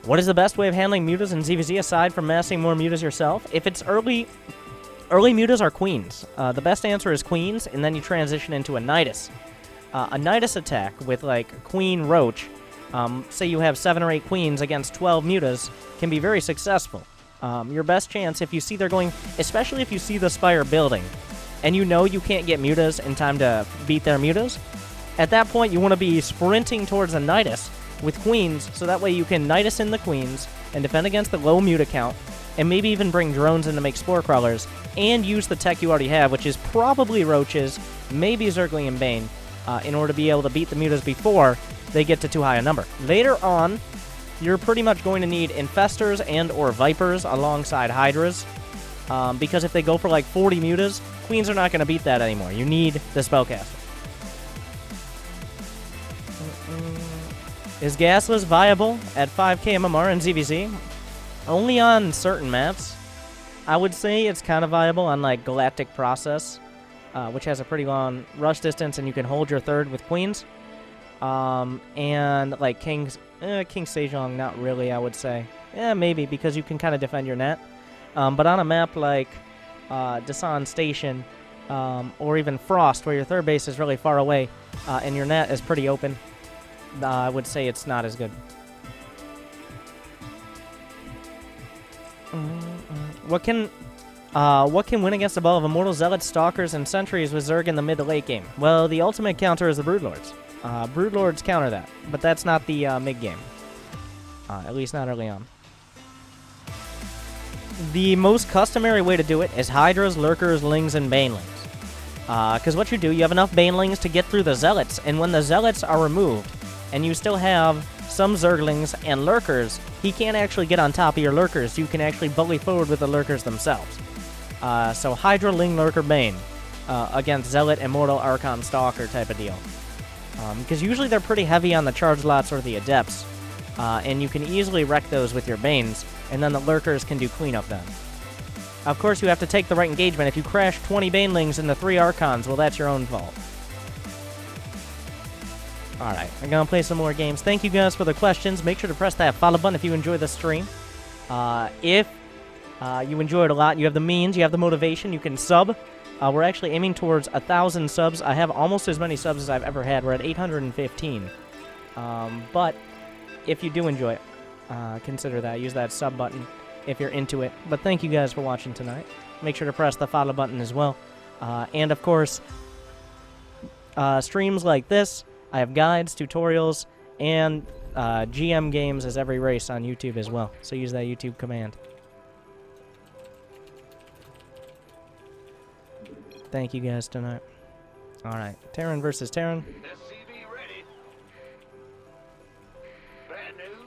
What is the best way of handling mutas in ZVZ aside from massing more mutas yourself? If it's early mutas are queens. The best answer is queens, and then you transition into a Nidus. A Nidus attack with, like, Queen Roach, say you have 7 or 8 queens against 12 mutas, can be very successful. Your best chance, if you see they're going, especially if you see the Spire building, and you know you can't get mutas in time to beat their mutas, at that point you want to be sprinting towards a Nidus with queens, so that way you can Nidus in the queens and defend against the low muta count, and maybe even bring drones in to make spore crawlers, and use the tech you already have, which is probably roaches, maybe Zergling and Bane, in order to be able to beat the mutas before they get to too high a number. Later on, you're pretty much going to need Infestors and or Vipers alongside Hydras, because if they go for like 40 mutas, queens are not going to beat that anymore. You need the Spellcaster. Is Gasless viable at 5k MMR in ZVZ? Only on certain maps. I would say it's kind of viable on like Galactic Process, which has a pretty long rush distance and you can hold your third with queens. And like King Sejong, not really, I would say. Yeah, maybe, because you can kind of defend your net. But on a map like Dasan Station, or even Frost, where your third base is really far away, and your net is pretty open, I would say it's not as good. What can win against the ball of Immortal Zealots, Stalkers, and Sentries with Zerg in the mid to late game? Well, the ultimate counter is the Broodlords. Broodlords counter that, but that's not the mid game. At least not early on. The most customary way to do it is Hydras, Lurkers, Lings, and Banelings. Because what you do, you have enough Banelings to get through the Zealots, and when the Zealots are removed, and you still have some Zerglings and Lurkers, he can't actually get on top of your Lurkers. You can actually bully forward with the Lurkers themselves. So Hydra, Ling, Lurker, Bane against Zealot, Immortal, Archon, Stalker type of deal. Because usually they're pretty heavy on the charge lots or the Adepts, and you can easily wreck those with your Banes, and then the Lurkers can do cleanup then. Of course, you have to take the right engagement. If you crash 20 Banelings into 3 Archons, well, that's your own fault. Alright, I'm going to play some more games. Thank you guys for the questions. Make sure to press that follow button if you enjoy the stream. If you enjoy it a lot, you have the means, you have the motivation, you can sub. We're actually aiming towards 1,000 subs. I have almost as many subs as I've ever had. We're at 815. But if you do enjoy it, consider that. Use that sub button if you're into it. But thank you guys for watching tonight. Make sure to press the follow button as well. And of course, streams like this, I have guides, tutorials, and GM games as every race on YouTube as well. So use that YouTube command. Thank you guys tonight. Alright, Terran versus Terran. SCV ready. Bad news?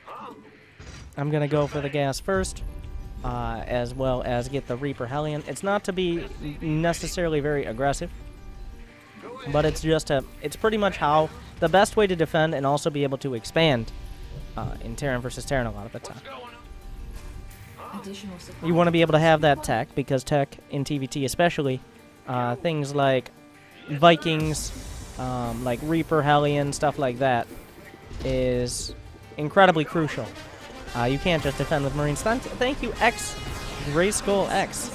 Huh? I'm going to go for the gas first, as well as get the Reaper Hellion. It's not to be necessarily very aggressive, but it's just it's pretty much how the best way to defend and also be able to expand in Terran versus Terran a lot of the time. You want to be able to have that tech, because tech in TVT especially, things like Vikings, like Reaper Hellion, stuff like that, is incredibly crucial. You can't just defend with Marines. Thank you, X, Gray Skull X,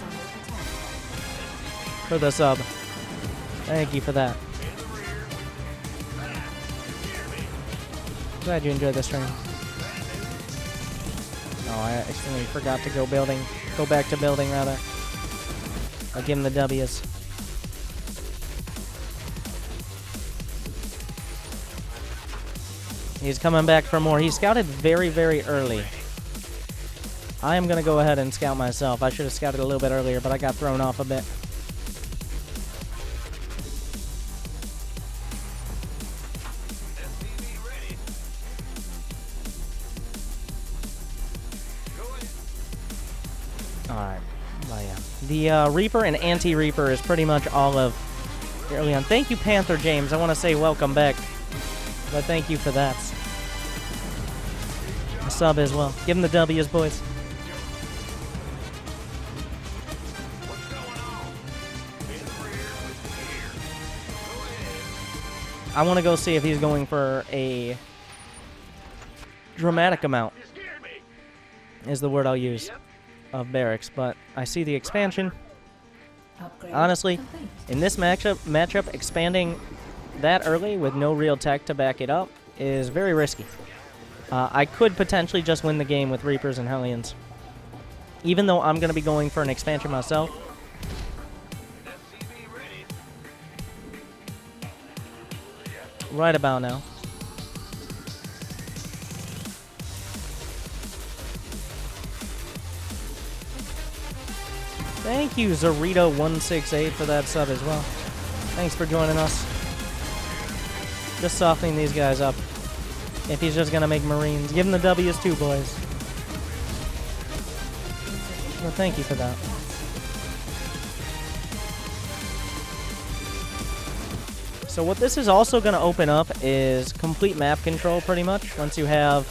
for the sub. Thank you for that. Glad you enjoyed the stream. Oh, I accidentally forgot to go back to building, rather. I'll give him the W's. He's coming back for more. He scouted very, very early. I am going to go ahead and scout myself. I should have scouted a little bit earlier, but I got thrown off a bit. Alright, well, yeah. The Reaper and Anti-Reaper is pretty much all of early on. Thank you, Panther James. I want to say welcome back, but thank you for that. A sub as well. Give him the W's, boys. I want to go see if he's going for a dramatic amount, is the word I'll use, of barracks, but I see the expansion. Honestly, in this matchup, expanding that early with no real tech to back it up is very risky. I could potentially just win the game with Reapers and Hellions, even though I'm going to be going for an expansion myself. Right about now. Thank you, Zarito168, for that sub as well. Thanks for joining us. Just softening these guys up. If he's just going to make Marines. Give him the W's too, boys. Well, thank you for that. So what this is also going to open up is complete map control, pretty much, once you have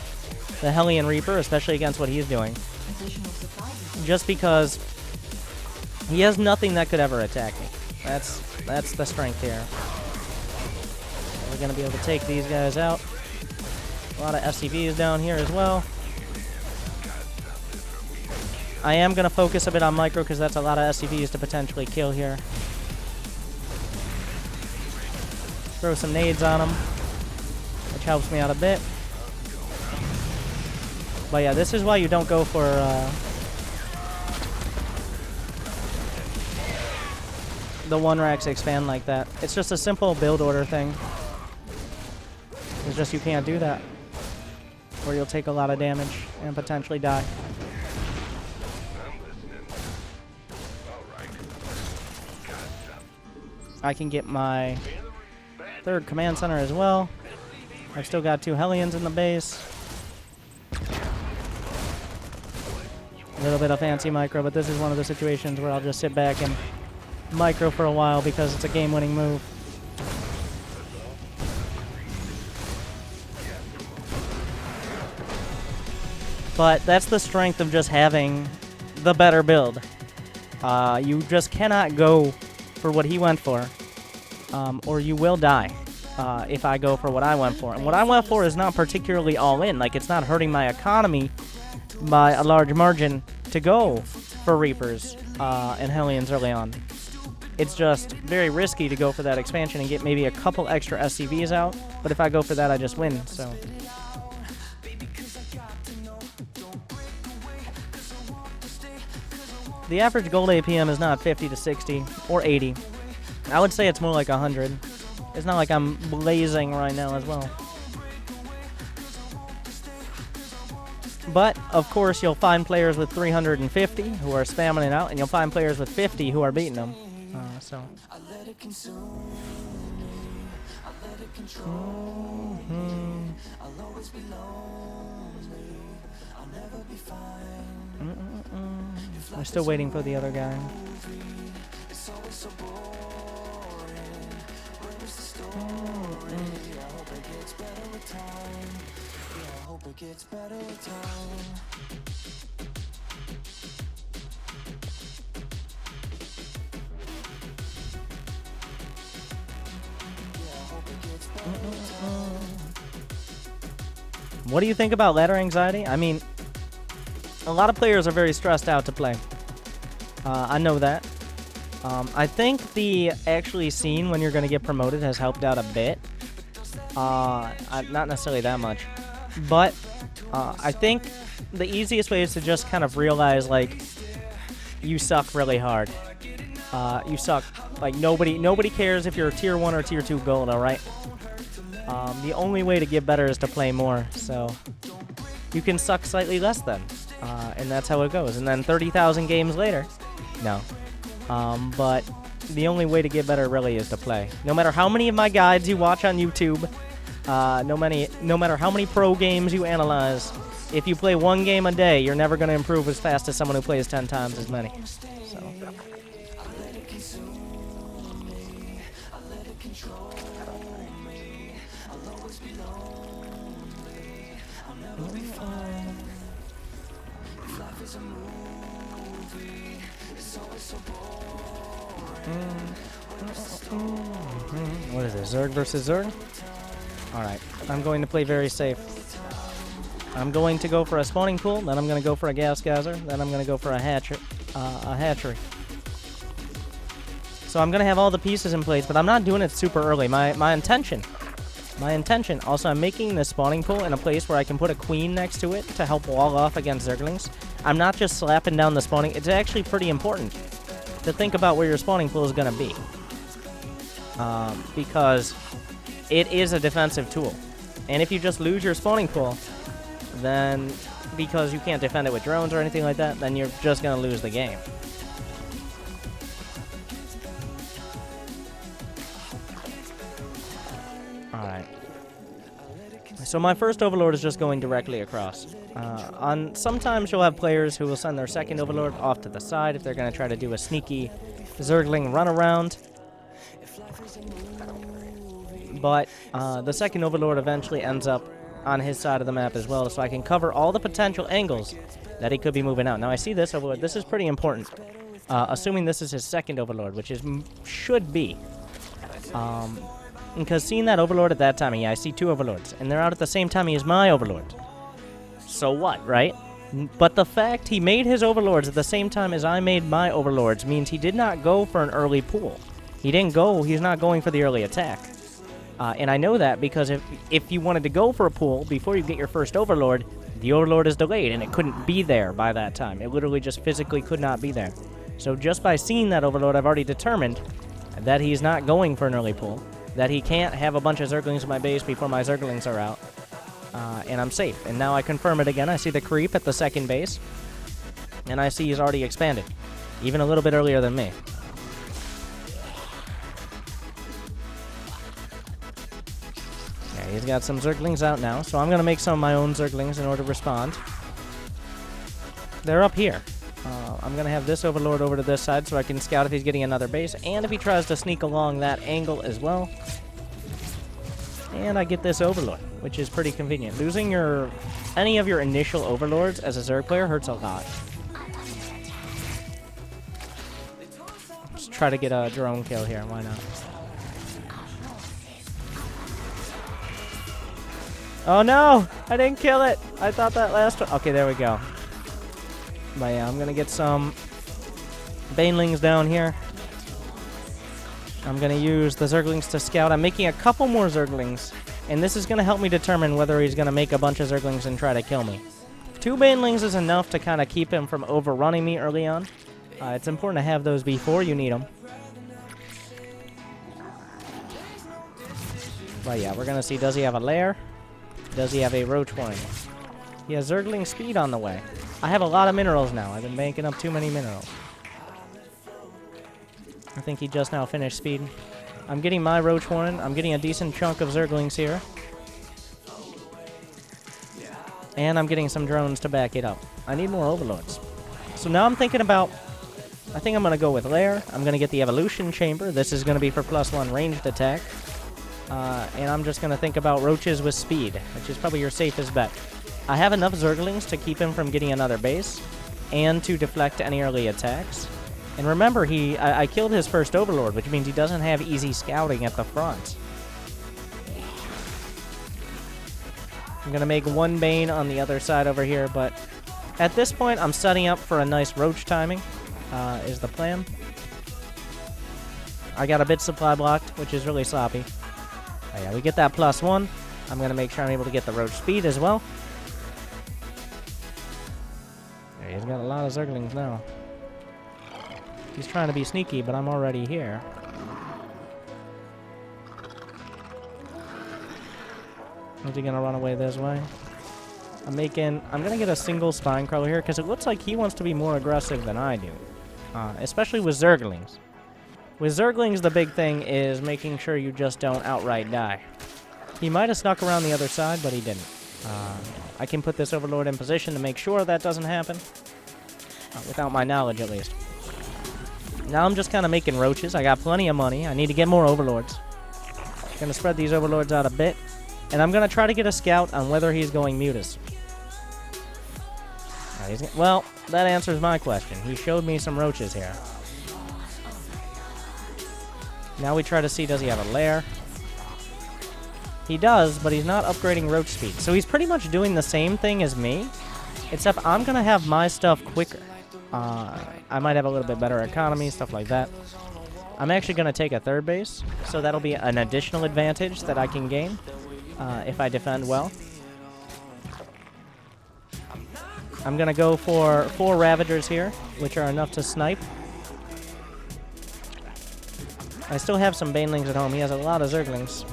the Hellion Reaper, especially against what he's doing. Just because he has nothing that could ever attack me. That's the strength here. We're going to be able to take these guys out. A lot of SCVs down here as well. I am going to focus a bit on micro because that's a lot of SCVs to potentially kill here. Throw some nades on them, which helps me out a bit. But yeah, this is why you don't go for the one racks expand like that. It's just a simple build order thing. It's just you can't do that, or you'll take a lot of damage and potentially die. I can get my third command center as well. I've still got 2 Hellions in the base. A little bit of fancy micro, but this is one of the situations where I'll just sit back and micro for a while because it's a game-winning move. But that's the strength of just having the better build. You just cannot go for what he went for, or you will die if I go for what I went for. And what I went for is not particularly all in. Like, it's not hurting my economy by a large margin to go for Reapers and Hellions early on. It's just very risky to go for that expansion and get maybe a couple extra SCVs out, but if I go for that, I just win, so. The average gold APM is not 50 to 60 or 80. I would say it's more like 100. It's not like I'm blazing right now as well. But, of course, you'll find players with 350 who are spamming it out, and you'll find players with 50 who are beating them. So. We're still waiting for the other guy. What do you think about ladder anxiety? I mean, a lot of players are very stressed out to play. I know that. I think the actually scene when you're going to get promoted has helped out a bit. Not necessarily that much. But I think the easiest way is to just kind of realize, like, you suck really hard. You suck. Like, nobody cares if you're tier 1 or tier 2 gold, alright? The only way to get better is to play more, so you can suck slightly less then. And that's how it goes. And then 30,000 games later, no. But the only way to get better really is to play. No matter how many of my guides you watch on YouTube, no matter how many pro games you analyze, if you play one game a day, you're never going to improve as fast as someone who plays 10 times as many. So. What is it, Zerg versus Zerg? Alright, I'm going to play very safe. I'm going to go for a spawning pool, then I'm going to go for a gas geyser, then I'm going to go for a hatchery. So I'm going to have all the pieces in place, but I'm not doing it super early. My intention, also I'm making this spawning pool in a place where I can put a queen next to it to help wall off against Zerglings. I'm not just slapping down the spawning. It's actually pretty important to think about where your spawning pool is going to be. Because it is a defensive tool. And if you just lose your spawning pool, then because you can't defend it with drones or anything like that, then you're just going to lose the game. Alright. So my first Overlord is just going directly across. Sometimes you'll have players who will send their second Overlord off to the side if they're going to try to do a sneaky Zergling runaround. But the second Overlord eventually ends up on his side of the map as well, so I can cover all the potential angles that he could be moving out. Now I see this Overlord. This is pretty important. Assuming this is his second Overlord, which is should be. Because seeing that Overlord at that time, yeah, I see two Overlords, and they're out at the same time as my Overlord. So what, right? But the fact he made his Overlords at the same time as I made my Overlords means he did not go for an early pool. He's not going for the early attack. And I know that because if you wanted to go for a pool before you get your first Overlord, the Overlord is delayed, and it couldn't be there by that time. It literally just physically could not be there. So just by seeing that Overlord, I've already determined that he's not going for an early pool, that he can't have a bunch of Zerglings in my base before my Zerglings are out, and I'm safe. And now I confirm it again. I see the creep at the second base, and I see he's already expanded, even a little bit earlier than me. Yeah, he's got some Zerglings out now, so I'm going to make some of my own Zerglings in order to respond. They're up here. I'm going to have this Overlord over to this side so I can scout if he's getting another base, and if he tries to sneak along that angle as well. And I get this Overlord, which is pretty convenient. Losing any of your initial Overlords as a Zerg player hurts a lot. try to get a drone kill here. Why not? Oh no! I didn't kill it! I thought that last one... Okay, there we go. But yeah, I'm gonna get some banelings down here. I'm gonna use the Zerglings to scout. I'm making a couple more Zerglings, and this is gonna help me determine whether he's gonna make a bunch of Zerglings and try to kill me. 2 banelings is enough to kind of keep him from overrunning me early on. It's important to have those before you need them. But yeah, we're gonna see, does he have a lair? Does he have a roach warren? He has Zergling speed on the way. I have a lot of minerals now. I've been banking up too many minerals. I think he just now finished speed. I'm getting my roach warren. I'm getting a decent chunk of Zerglings here. And I'm getting some drones to back it up. I need more overlords. So now I'm thinking about... I think I'm going to go with lair. I'm going to get the evolution chamber. This is going to be for +1 ranged attack. And I'm just going to think about roaches with speed, which is probably your safest bet. I have enough Zerglings to keep him from getting another base, and to deflect any early attacks. And remember, I killed his first overlord, which means he doesn't have easy scouting at the front. I'm going to make 1 bane on the other side over here, but at this point, I'm setting up for a nice roach timing, is the plan. I got a bit supply blocked, which is really sloppy. Oh yeah, we get that +1. I'm going to make sure I'm able to get the roach speed as well. There, he's got a lot of Zerglings now. He's trying to be sneaky, but I'm already here. Is he going to run away this way? I'm going to get a single spine crawler here, because it looks like he wants to be more aggressive than I do. Especially with Zerglings. With Zerglings, the big thing is making sure you just don't outright die. He might have snuck around the other side, but he didn't. I can put this Overlord in position to make sure that doesn't happen. Without my knowledge, at least. Now I'm just kind of making roaches. I got plenty of money. I need to get more Overlords. Gonna spread these Overlords out a bit. And I'm gonna try to get a scout on whether he's going mutas. Well, that answers my question. He showed me some roaches here. Now we try to see, does he have a lair? He does, but he's not upgrading roach speed. So he's pretty much doing the same thing as me, except I'm going to have my stuff quicker. I might have a little bit better economy, stuff like that. I'm actually going to take a 3rd base, so that'll be an additional advantage that I can gain if I defend well. I'm going to go for 4 Ravagers here, which are enough to snipe. I still have some Banelings at home. He has a lot of Zerglings,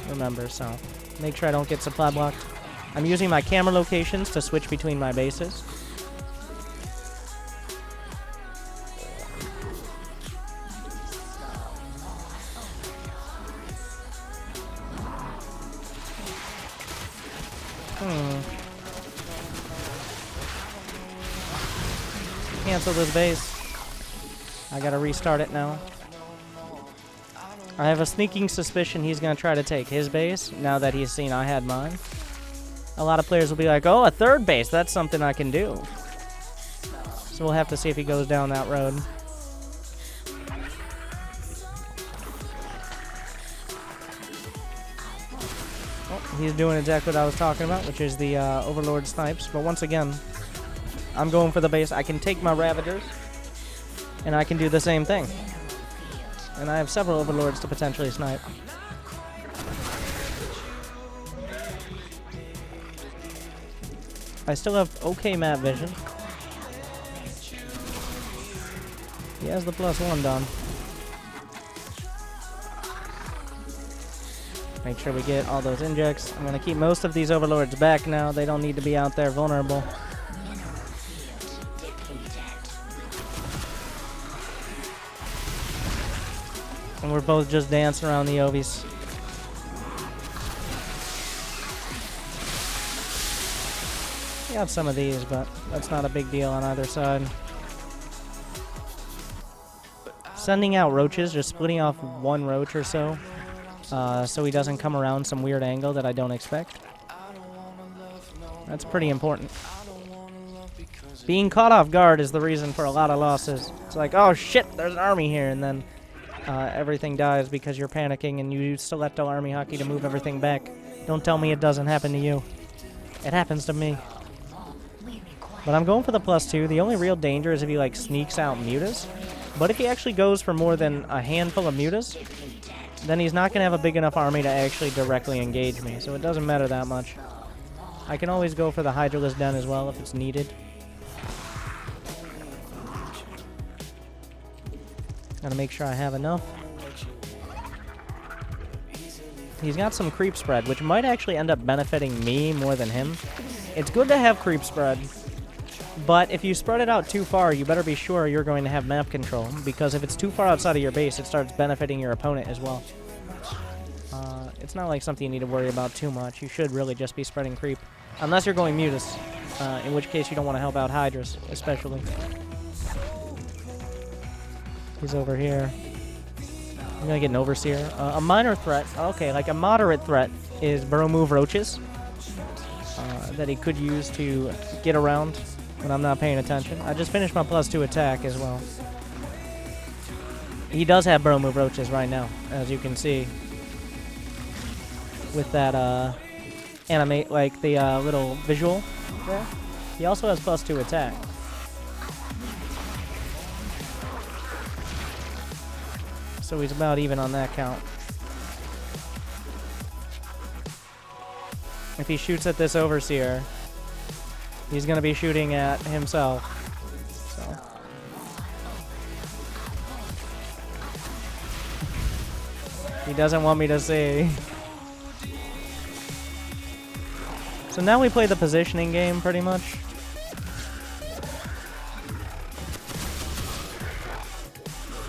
remember, so make sure I don't get supply blocked. I'm using my camera locations to switch between my bases. Cancel this base. I gotta restart it now. I have a sneaking suspicion he's going to try to take his base now that he's seen I had mine. A lot of players will be like, oh, a 3rd base, that's something I can do. So we'll have to see if he goes down that road. Oh, he's doing exactly what I was talking about, which is the Overlord snipes. But once again, I'm going for the base. I can take my Ravagers, and I can do the same thing. And I have several Overlords to potentially snipe. I still have okay map vision. He has the +1 done. Make sure we get all those injects. I'm going to keep most of these Overlords back now. They don't need to be out there vulnerable. And we're both just dancing around the Ovies. We have some of these, but that's not a big deal on either side. Sending out roaches, just splitting off 1 roach or so, so he doesn't come around some weird angle that I don't expect. That's pretty important. Being caught off guard is the reason for a lot of losses. It's like, oh shit, there's an army here, and then everything dies because you're panicking and you use Stiletto Army Hockey to move everything back. Don't tell me it doesn't happen to you. It happens to me. But I'm going for the +2. The only real danger is if he like sneaks out mutas. But if he actually goes for more than a handful of mutas, then he's not going to have a big enough army to actually directly engage me. So it doesn't matter that much. I can always go for the Hydralisk Den as well if it's needed. Gotta make sure I have enough. He's got some creep spread, which might actually end up benefiting me more than him. It's good to have creep spread, but if you spread it out too far, you better be sure you're going to have map control, because if it's too far outside of your base, it starts benefiting your opponent as well. It's not like something you need to worry about too much. You should really just be spreading creep, unless you're going mutas, in which case you don't want to help out Hydras, especially. He's over here. I'm gonna get an Overseer. A minor threat, okay, like a moderate threat is Burrow Move Roaches that he could use to get around when I'm not paying attention. I just finished my +2 attack as well. He does have Burrow Move Roaches right now, as you can see. With that animate, like the little visual there. He also has +2 attack. So he's about even on that count. If he shoots at this Overseer, he's going to be shooting at himself. So. He doesn't want me to see. So now we play the positioning game pretty much.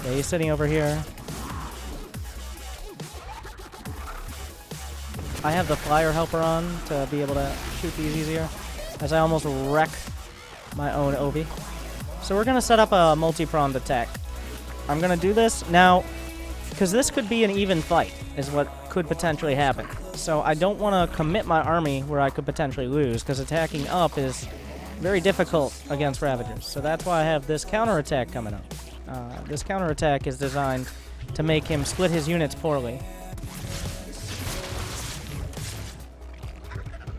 Yeah, he's sitting over here. I have the flyer helper on to be able to shoot these easier, as I almost wreck my own Obi. So we're going to set up a multi-pronged attack. I'm going to do this now, because this could be an even fight, is what could potentially happen. So I don't want to commit my army where I could potentially lose, because attacking up is very difficult against Ravagers. So that's why I have this counterattack coming up. This counterattack is designed to make him split his units poorly.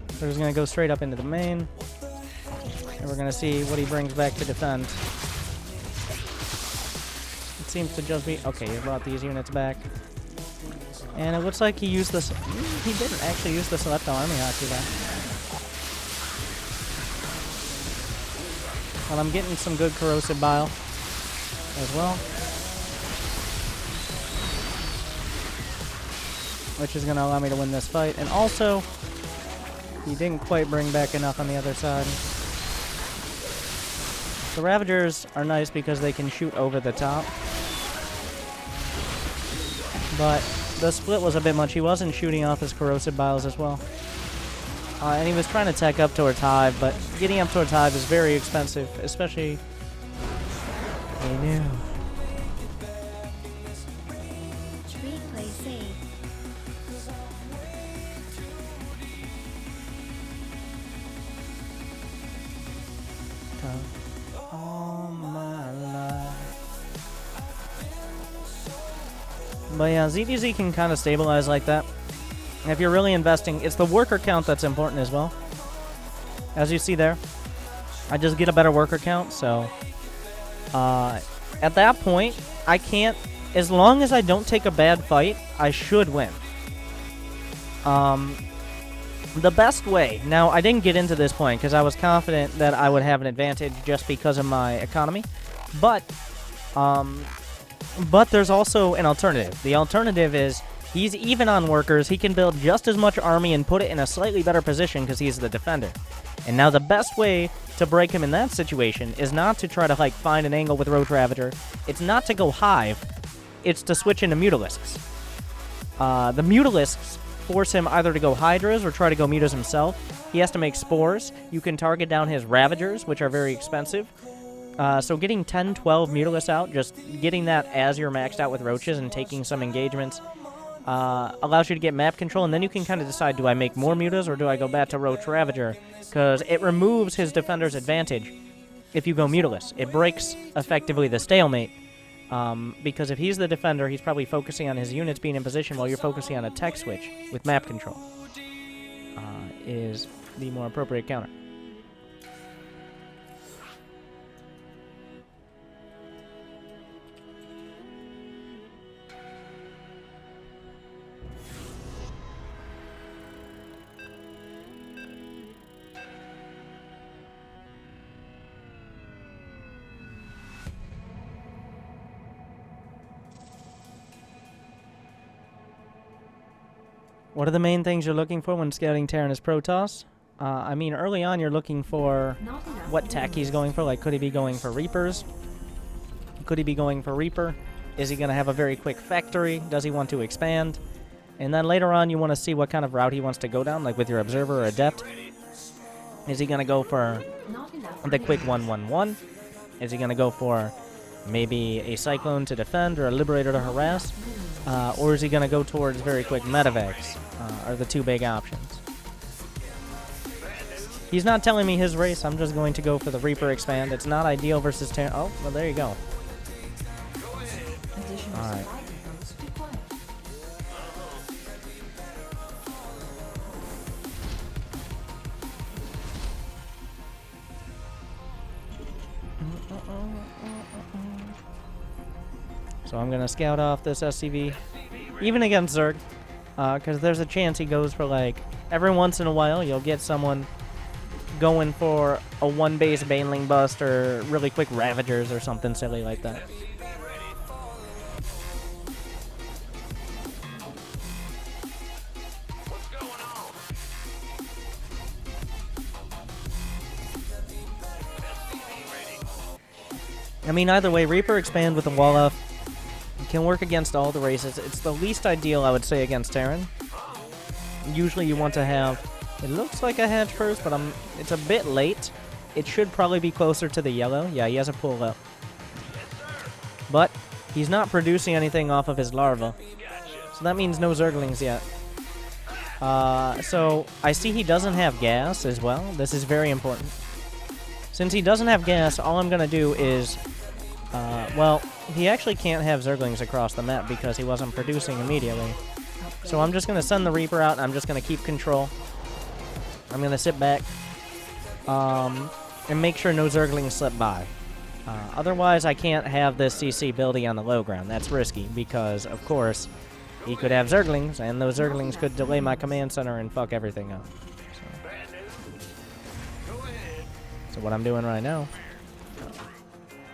So we're just going to go straight up into the main. And we're going to see what he brings back to defend. It seems to just be... Okay, he brought these units back. And it looks like he used this... He didn't actually use the Selecto Army Hockey there. Well, I'm getting some good Corrosive Bile as well, which is going to allow me to win this fight. And also, he didn't quite bring back enough on the other side. The Ravagers are nice because they can shoot over the top, but the split was a bit much. He wasn't shooting off his Corrosive Biles as well. And he was trying to tech up towards Hive, but getting up towards Hive is very expensive, especially... I knew. Replay save. All my life. But yeah, ZDZ can kind of stabilize like that. And if you're really investing, it's the worker count that's important as well. As you see there, I just get a better worker count, so... at that point, I can't... As long as I don't take a bad fight, I should win. The best way... Now, I didn't get into this point because I was confident that I would have an advantage just because of my economy. But there's also an alternative. The alternative is he's even on workers. He can build just as much army and put it in a slightly better position because he's the defender. And now the best way to break him in that situation is not to try to, like, find an angle with Roach Ravager. It's not to go Hive. It's to switch into Mutalisks. The Mutalisks force him either to go Hydras or try to go Mutas himself. He has to make Spores. You can target down his Ravagers, which are very expensive. So getting 10, 12 Mutalisks out, just getting that as you're maxed out with Roaches and taking some engagements, allows you to get map control, and then you can kind of decide, do I make more Mutas or do I go back to Roach Ravager? Because it removes his defender's advantage. if you go mutilus. It breaks, effectively, the stalemate. Because if he's the defender, he's probably focusing on his units being in position while you're focusing on a tech switch with map control. Is the more appropriate counter. What are the main things you're looking for when scouting Terran as Protoss? I mean, early on you're looking for what tech he's going for. Like, could he be going for Reapers? Could he be going for Reaper? Is he going to have a very quick factory? Does he want to expand? And then later on you want to see what kind of route he wants to go down, like with your Observer or Adept. Is he going to go for the quick 1-1-1? Is he going to go for maybe a Cyclone to defend or a Liberator to harass? Or is he going to go towards very quick medevacs? Are the two big options. He's not telling me his race. I'm just going to go for the Reaper expand. It's not ideal versus Terran. Oh, well, there you go. Alright. So I'm going to scout off this SCV, even against Zerg, because there's a chance he goes for, like, every once in a while you'll get someone going for a one-base Baneling bust or really quick Ravagers or something silly like that. I mean, either way, Reaper expand with the wall up can work against all the races. It's the least ideal, I would say, against Terran. Usually you want to have... It looks like a hatch first, but it's a bit late. It should probably be closer to the yellow. Yeah, he has a pull up. But he's not producing anything off of his larva. So that means no Zerglings yet. So I see he doesn't have gas as well. This is very important. Since he doesn't have gas, all I'm going to do is... well, he actually can't have Zerglings across the map because he wasn't producing immediately. So I'm just going to send the Reaper out, and I'm just going to keep control. I'm going to sit back and make sure no Zerglings slip by. Otherwise, I can't have this CC ability on the low ground. That's risky because, of course, he could have Zerglings, and those Zerglings could delay my command center and fuck everything up. So what I'm doing right now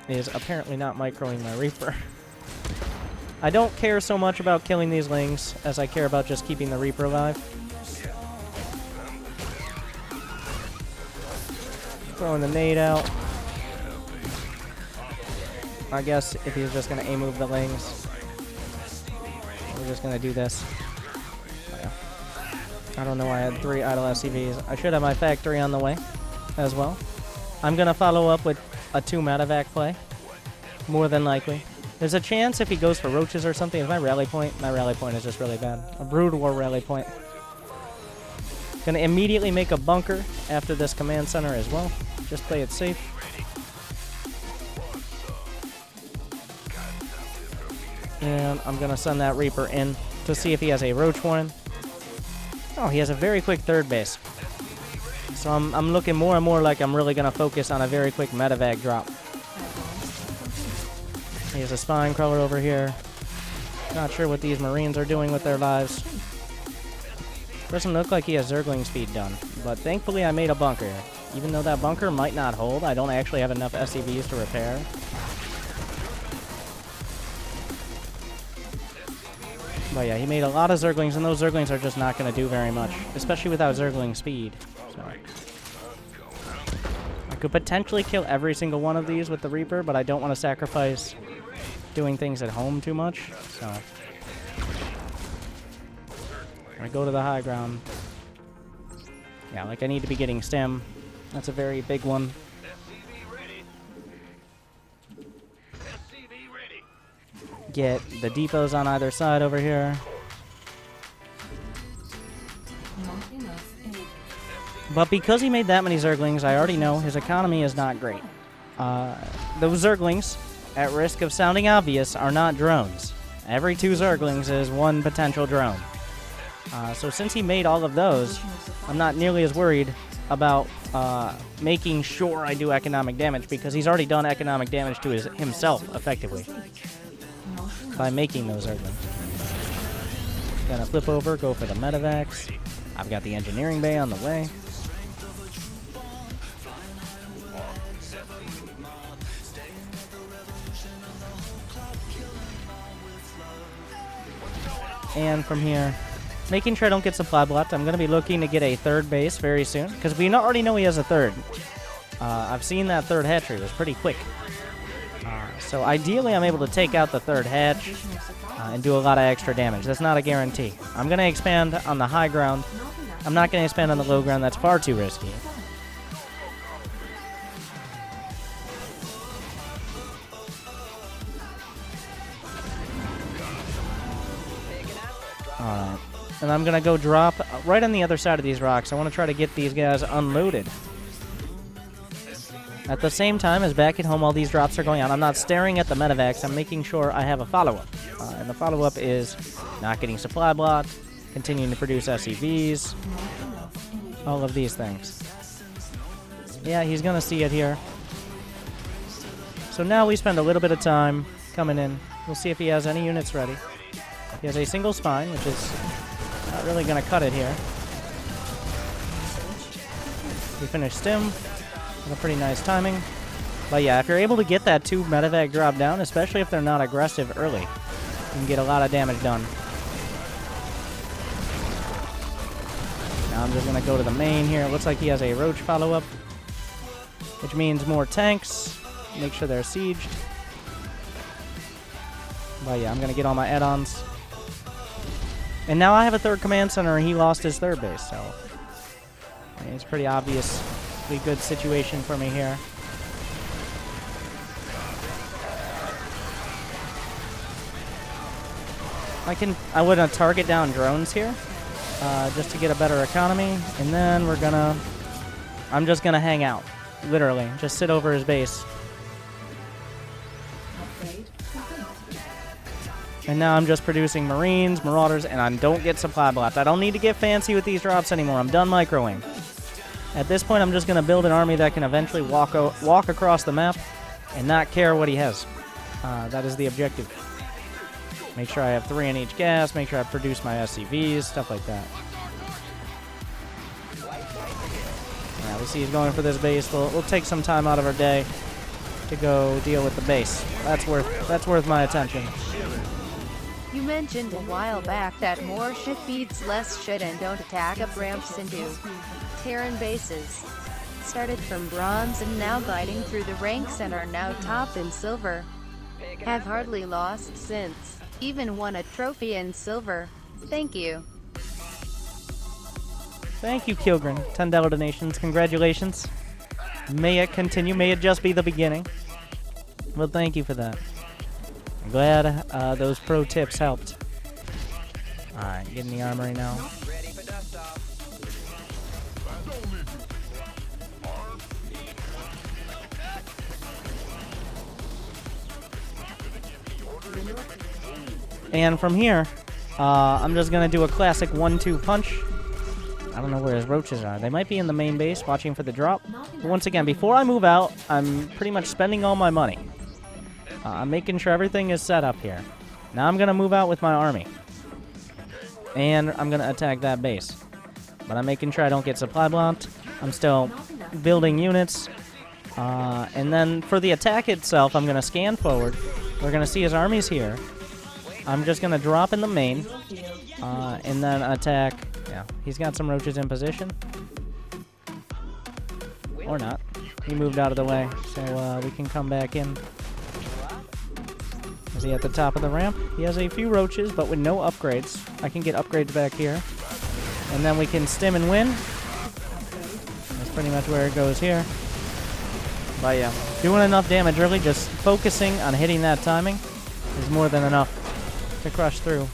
is apparently not microing my Reaper. I don't care so much about killing these Lings as I care about just keeping the Reaper alive. Throwing the nade out. I guess if he's just going to A-move the Lings, we're just going to do this. Oh, yeah. I don't know why I had 3 idle SCVs. I should have my factory on the way as well. I'm going to follow up with a 2 medevac play, more than likely. There's a chance if he goes for roaches or something. Is my rally point? My rally point is just really bad. A Brood War rally point. Gonna immediately make a bunker after this command center as well. Just play it safe. And I'm gonna send that Reaper in to see if he has a Roach Warren. Oh, he has a very quick third base. So I'm looking more and more like I'm really gonna focus on a very quick medevac drop. He has a Spine Crawler over here. Not sure what these Marines are doing with their lives. Doesn't look like he has Zergling speed done, but thankfully I made a bunker. Even though that bunker might not hold, I don't actually have enough SCVs to repair. But yeah, he made a lot of Zerglings, and those Zerglings are just not going to do very much, especially without Zergling speed. So I could potentially kill every single one of these with the Reaper, but I don't want to sacrifice doing things at home too much, so I go to the high ground. Yeah, like I need to be getting stem. That's a very big one. Get the depots on either side over here. But because he made that many Zerglings, I already know his economy is not great. those Zerglings, at risk of sounding obvious, are not drones. Every 2 Zerglings is 1 potential drone. So since he made all of those, I'm not nearly as worried about making sure I do economic damage, because he's already done economic damage to himself, effectively, by making those Zerglings. Gonna flip over, go for the medevacs. I've got the engineering bay on the way. And from here, making sure I don't get supply blocked, I'm going to be looking to get a 3rd base very soon, because we already know he has a 3rd. I've seen that 3rd hatchery. It was pretty quick. So ideally, I'm able to take out the 3rd hatch and do a lot of extra damage. That's not a guarantee. I'm going to expand on the high ground. I'm not going to expand on the low ground. That's far too risky. Alright. And I'm going to go drop right on the other side of these rocks. I want to try to get these guys unloaded. At the same time as back at home, all these drops are going on. I'm not staring at the medevacs. I'm making sure I have a follow-up. And the follow-up is not getting supply blocked, continuing to produce SCVs, all of these things. Yeah, he's going to see it here. So now we spend a little bit of time coming in. We'll see if he has any units ready. He has a single spine, which is not really going to cut it here. We finished stim. A pretty nice timing. But yeah, if you're able to get that 2 medevac drop down, especially if they're not aggressive early, you can get a lot of damage done. Now I'm just going to go to the main here. It looks like he has a roach follow-up, which means more tanks. Make sure they're sieged. But yeah, I'm going to get all my add-ons. And now I have a 3rd command center, and he lost his 3rd base, so I mean, it's pretty obviously good situation for me here. I would target down drones here, just to get a better economy, and then I'm just gonna hang out, literally, just sit over his base. And now I'm just producing Marines, Marauders, and I don't get supply blocked. I don't need to get fancy with these drops anymore. I'm done microing. At this point, I'm just going to build an army that can eventually walk across the map and not care what he has. That is the objective. Make sure I have 3 in each gas, make sure I produce my SCVs, stuff like that. Yeah, we see he's going for this base. We'll take some time out of our day to go deal with the base. That's worth my attention. You mentioned a while back that more shit beats less shit and don't attack up ramps into Terran bases. Started from bronze and now gliding through the ranks and are now top in silver. Have hardly lost since. Even won a trophy in silver. Thank you. Thank you, Kilgren. $10 donations. Congratulations. May it continue. May it just be the beginning. Well, thank you for that. I'm glad those pro tips helped. Alright, getting the armory now. And from here, I'm just going to do a classic 1-2 punch. I don't know where his roaches are. They might be in the main base watching for the drop. But once again, before I move out, I'm pretty much spending all my money. I'm making sure everything is set up here. Now I'm going to move out with my army. And I'm going to attack that base. But I'm making sure I don't get supply blocked. I'm still building units. And then for the attack itself, I'm going to scan forward. We're going to see his armies here. I'm just going to drop in the main. And then attack. Yeah, he's got some roaches in position. Or not. He moved out of the way. So we can come back in. Is he at the top of the ramp? He has a few roaches, but with no upgrades. I can get upgrades back here. And then we can stim and win. That's pretty much where it goes here. But yeah, doing enough damage, really just focusing on hitting that timing is more than enough to crush through.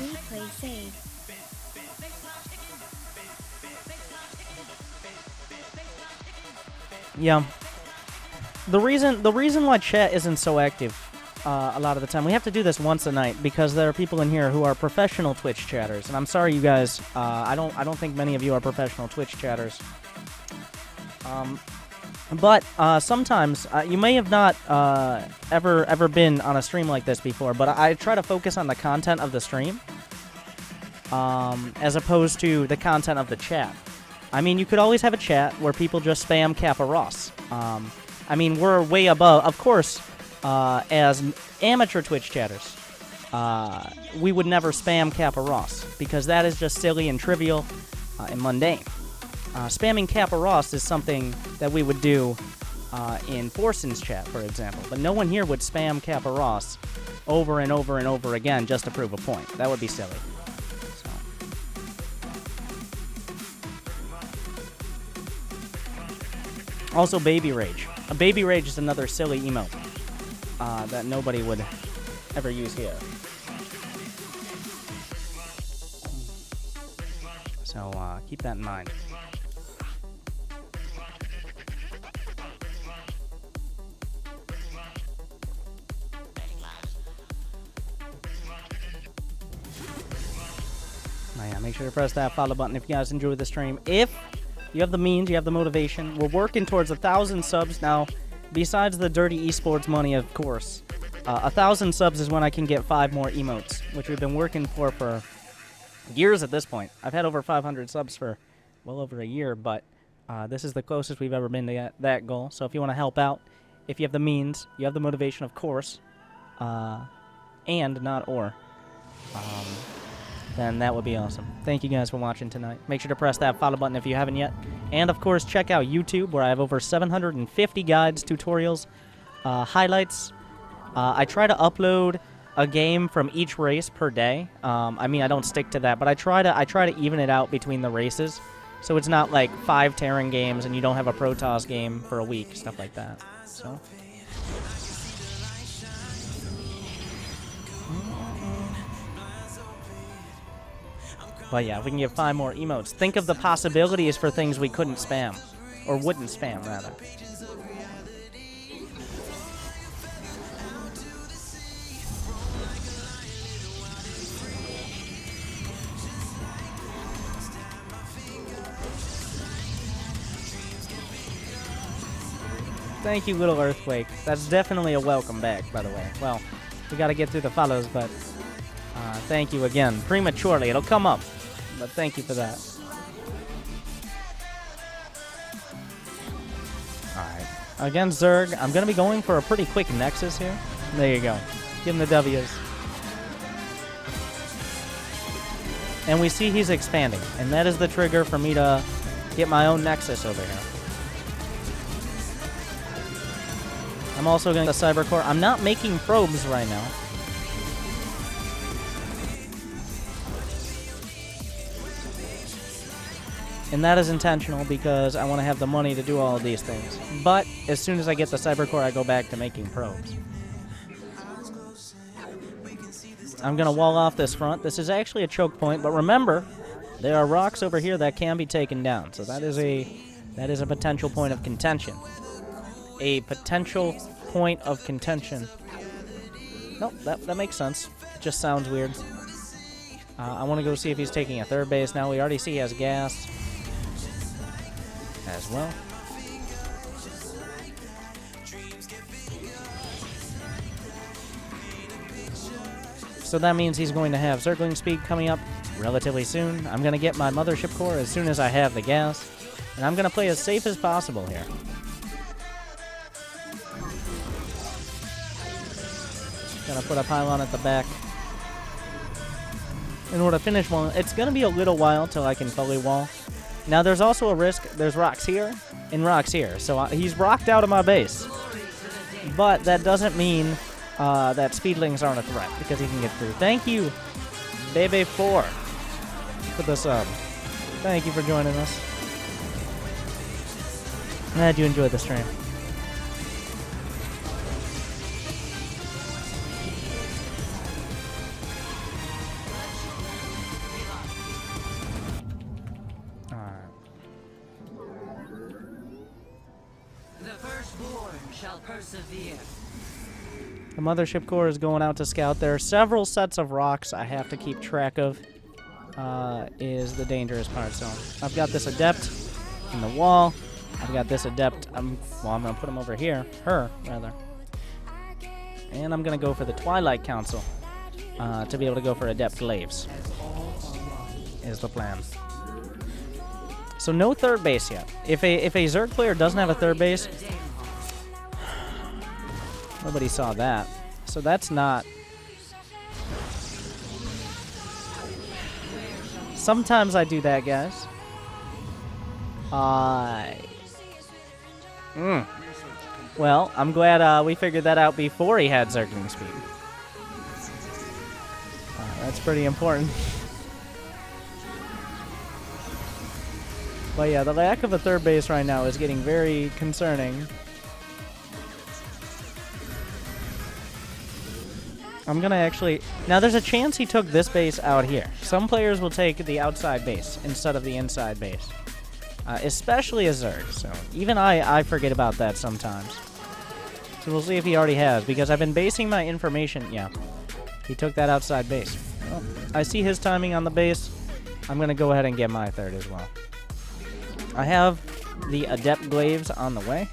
Replay save. Yeah. The reason why chat isn't so active a lot of the time, we have to do this once a night because there are people in here who are professional Twitch chatters, and I'm sorry, you guys. I don't think many of you are professional Twitch chatters. But sometimes you may have not ever been on a stream like this before, but I try to focus on the content of the stream as opposed to the content of the chat. I mean, you could always have a chat where people just spam Kappa Ross. I mean, we're way above, of course, as amateur Twitch chatters. We would never spam Kappa Ross because that is just silly and trivial and mundane. Spamming Kappa Ross is something that we would do in Forson's chat, for example. But no one here would spam Kappa Ross over and over and over again just to prove a point. That would be silly. So. Also, Baby Rage. Baby Rage is another silly emote that nobody would ever use here. So keep that in mind. Yeah, make sure to press that follow button if you guys enjoy the stream. If you have the means, you have the motivation. We're working towards 1,000 subs now. Besides the dirty esports money, of course, 1,000 subs is when I can get 5 more emotes, which we've been working for years at this point. I've had over 500 subs for well over a year, but this is the closest we've ever been to that goal. So if you want to help out, if you have the means, you have the motivation, of course, and not or, then that would be awesome. Thank you guys for watching tonight. Make sure to press that follow button if you haven't yet. And, of course, check out YouTube, where I have over 750 guides, tutorials, highlights. I try to upload a game from each race per day. I mean, I don't stick to that, but I try to even it out between the races. So it's not like 5 Terran games and you don't have a Protoss game for a week, stuff like that. So... But yeah, if we can get 5 more emotes. Think of the possibilities for things we couldn't spam. Or wouldn't spam, rather. Thank you, Little Earthquake. That's definitely a welcome back, by the way. Well, we gotta get through the follows, but thank you again. Prematurely, it'll come up. But thank you for that. Alright. Against Zerg, I'm going to be going for a pretty quick Nexus here. There you go. Give him the W's. And we see he's expanding. And that is the trigger for me to get my own Nexus over here. I'm also going to the Cyber Core. I'm not making probes right now. And that is intentional because I want to have the money to do all of these things. But as soon as I get the Cyber Core, I go back to making probes. I'm going to wall off this front. This is actually a choke point, but remember, there are rocks over here that can be taken down. So that is a potential point of contention. A potential point of contention. Nope, that makes sense. It just sounds weird. I want to go see if he's taking a third base now. We already see he has gas as well. So that means he's going to have circling speed coming up relatively soon. I'm going to get my mothership core as soon as I have the gas. And I'm going to play as safe as possible here. Gonna put a pylon at the back. In order to finish one, it's gonna be a little while till I can fully wall. Now there's also a risk, there's rocks here and rocks here. So he's rocked out of my base. But that doesn't mean that speedlings aren't a threat because he can get through. Thank you, Bebe4, for the sub. Thank you for joining us. Glad you enjoyed the stream. shall persevere. The mothership core is going out to scout. There are several sets of rocks I have to keep track of. Is the dangerous part. So I've got this adept in the wall. I've got this adept. I'm gonna put him over here. Her rather. And I'm gonna go for the Twilight Council to be able to go for adept glaives. Is the plan. So no third base yet. If a Zerg player doesn't have a third base, nobody saw that. So that's not. Sometimes I do that, guys. Well, I'm glad we figured that out before he had Zergling speed. That's pretty important. But yeah, the lack of a third base right now is getting very concerning. I'm gonna actually... Now, there's a chance he took this base out here. Some players will take the outside base instead of the inside base. Especially a Zerg, so even I forget about that sometimes. So we'll see if he already has, because I've been basing my information... Yeah, he took that outside base. Well, I see his timing on the base. I'm gonna go ahead and get my third as well. I have the Adept Glaives on the way.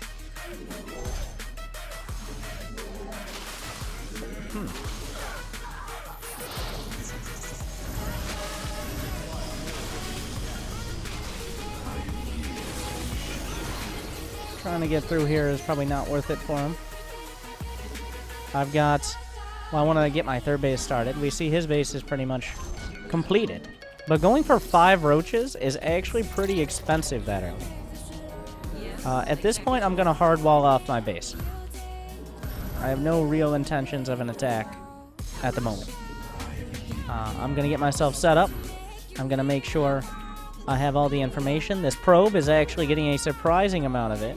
Trying to get through here is probably not worth it for him. I've got... Well, I want to get my third base started. We see his base is pretty much completed. But going for 5 roaches is actually pretty expensive that early. At this point, I'm going to hard wall off my base. I have no real intentions of an attack at the moment. I'm going to get myself set up. I'm going to make sure I have all the information. This probe is actually getting a surprising amount of it.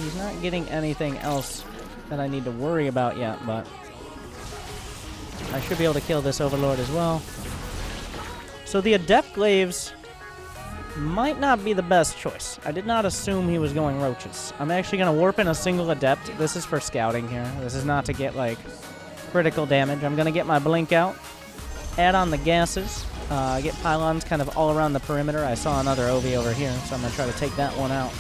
He's not getting anything else that I need to worry about yet, but I should be able to kill this Overlord as well. So the Adept Glaives might not be the best choice. I did not assume he was going roaches. I'm actually going to warp in a single Adept. This is for scouting here. This is not to get, like, critical damage. I'm going to get my Blink out, add on the gases, get pylons kind of all around the perimeter. I saw another OV over here, so I'm going to try to take that one out.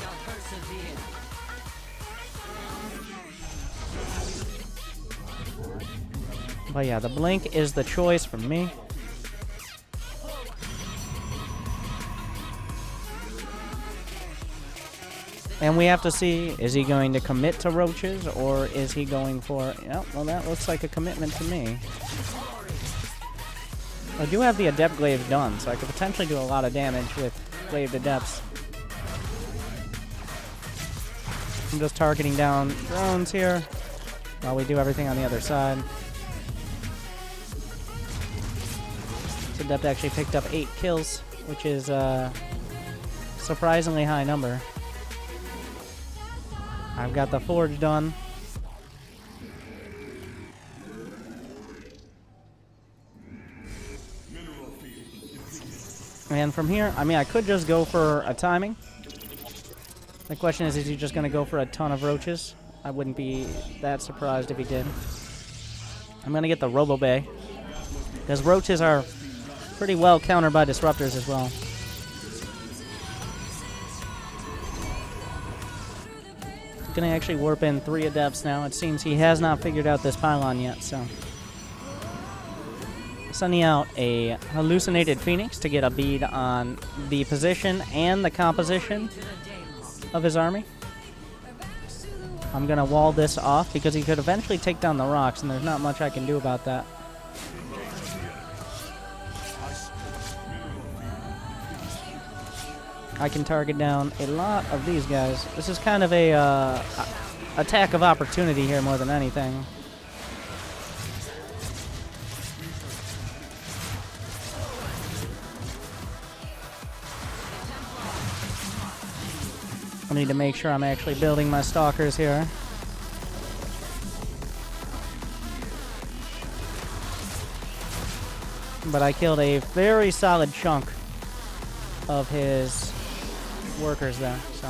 But yeah, the Blink is the choice for me. And we have to see, is he going to commit to roaches, or is he going for... Yeah, well, that looks like a commitment to me. I do have the Adept Glaive done, so I could potentially do a lot of damage with Glaved Adepts. I'm just targeting down drones here while we do everything on the other side. This Adept actually picked up 8 kills, which is a surprisingly high number. I've got the Forge done. And from here, I mean, I could just go for a timing. The question is he just going to go for a ton of roaches? I wouldn't be that surprised if he did. I'm going to get the Robo Bay, because roaches are pretty well countered by disruptors as well. Gonna actually warp in 3 Adepts now. It seems he has not figured out this pylon yet, so... Sending out a hallucinated Phoenix to get a bead on the position and the composition of his army. I'm gonna wall this off because he could eventually take down the rocks, and there's not much I can do about that. I can target down a lot of these guys. This is kind of a attack of opportunity here more than anything. I need to make sure I'm actually building my stalkers here. But I killed a very solid chunk of his workers there, so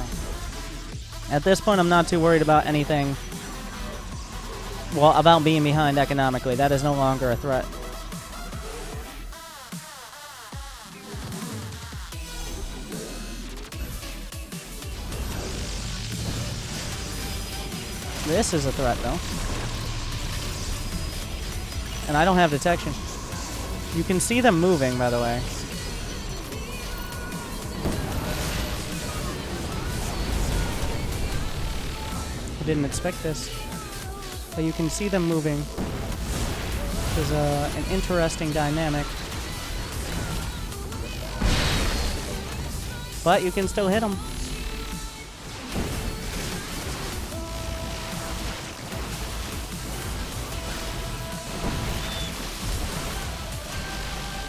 At this point, I'm not too worried about anything. Well, about being behind economically. That is no longer a threat. This is a threat, though. And I don't have detection. You can see them moving, by the way. I didn't expect this. But you can see them moving. Which is an interesting dynamic. But you can still hit them.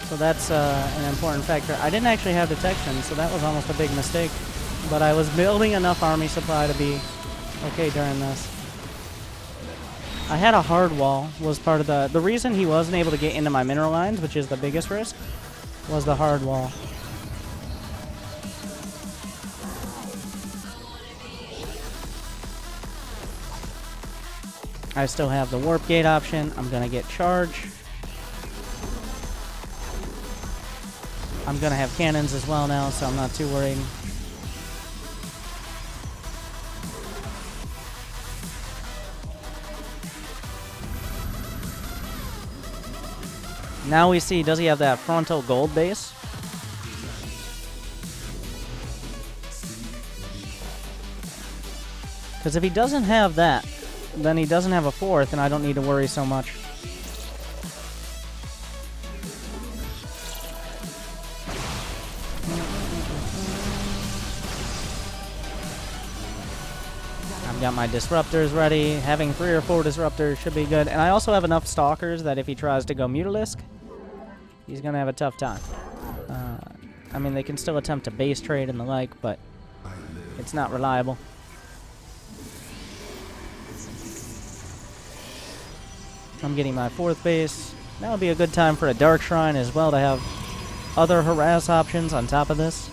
So that's an important factor. I didn't actually have detection, so that was almost a big mistake. But I was building enough army supply to be okay during this. I had a hard wall, was part of the reason he wasn't able to get into my mineral lines, which is the biggest risk, was the hard wall. I still have the warp gate option. I'm gonna get charge. I'm gonna have cannons as well now, so I'm not too worried. Now we see, does he have that frontal gold base? Because if he doesn't have that, then he doesn't have a fourth, and I don't need to worry so much. I've got my disruptors ready. Having 3 or 4 disruptors should be good. And I also have enough stalkers that if he tries to go Mutalisk, he's going to have a tough time. I mean, they can still attempt to base trade and the like, but it's not reliable. I'm getting my 4th base. That would be a good time for a Dark Shrine as well to have other harass options on top of this.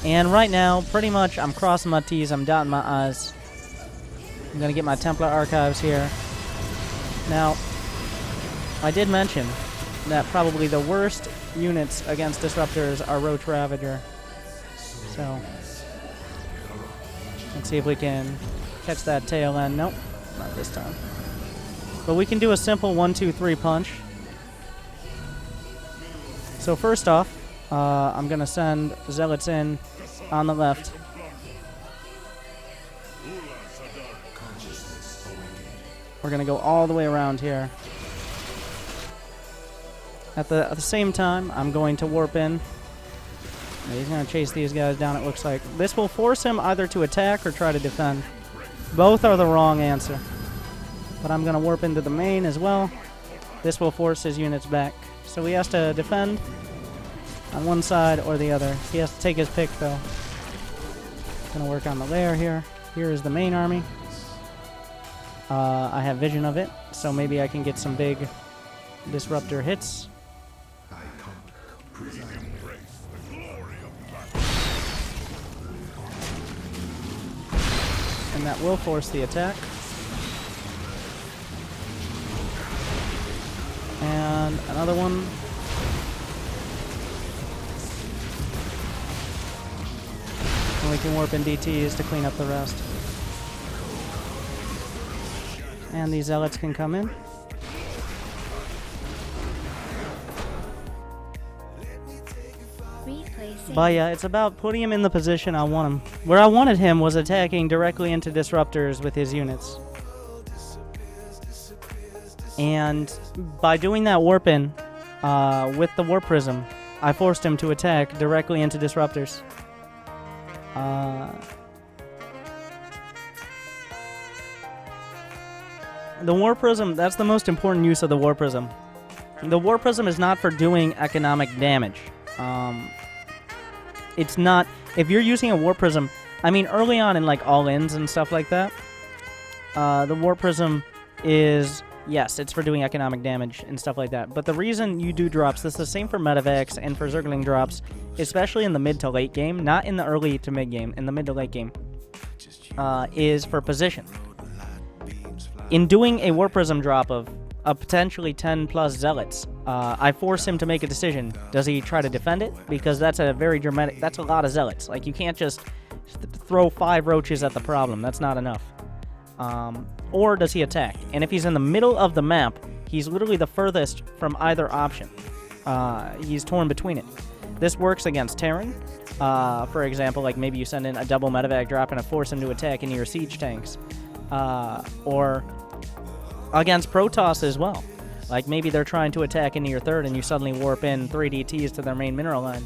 And right now, pretty much, I'm crossing my T's, I'm dotting my I's. I'm going to get my Templar archives here. Now, I did mention that probably the worst units against disruptors are Roach Ravager. So, let's see if we can catch that tail end. Nope, not this time. But we can do a simple 1-2-3 punch. So first off, I'm going to send Zealots in on the left. We're going to go all the way around here. At the same time, I'm going to warp in. He's going to chase these guys down, it looks like. This will force him either to attack or try to defend. Both are the wrong answer. But I'm going to warp into the main as well. This will force his units back. So he has to defend on one side or the other. He has to take his pick, though. Going to work on the lair here. Here is the main army. I have vision of it, so maybe I can get some big disruptor hits. And that will force the attack. And another one. And we can warp in DTs to clean up the rest. And these zealots can come in. But yeah, it's about putting him in the position I want him. Where I wanted him was attacking directly into disruptors with his units. And by doing that warp in with the warp prism, I forced him to attack directly into disruptors. The War Prism, that's the most important use of the War Prism. The War Prism is not for doing economic damage. It's not, if you're using a War Prism, I mean early on in like all-ins and stuff like that, the War Prism is, yes, it's for doing economic damage and stuff like that. But the reason you do drops, this is the same for medevacs and for Zergling drops, especially in the mid to late game, not in the early to mid game, in the mid to late game, is for position. In doing a War Prism drop of potentially 10 plus zealots, I force him to make a decision. Does he try to defend it? Because that's a very dramatic, that's a lot of zealots. Like, you can't just throw 5 roaches at the problem. That's not enough. Or does he attack? And if he's in the middle of the map, he's literally the furthest from either option. He's torn between it. This works against Terran. For example, like maybe you send in a double medevac drop and force him to attack into your siege tanks. Or against Protoss as well. Like maybe they're trying to attack into your third and you suddenly warp in 3 DTs to their main mineral line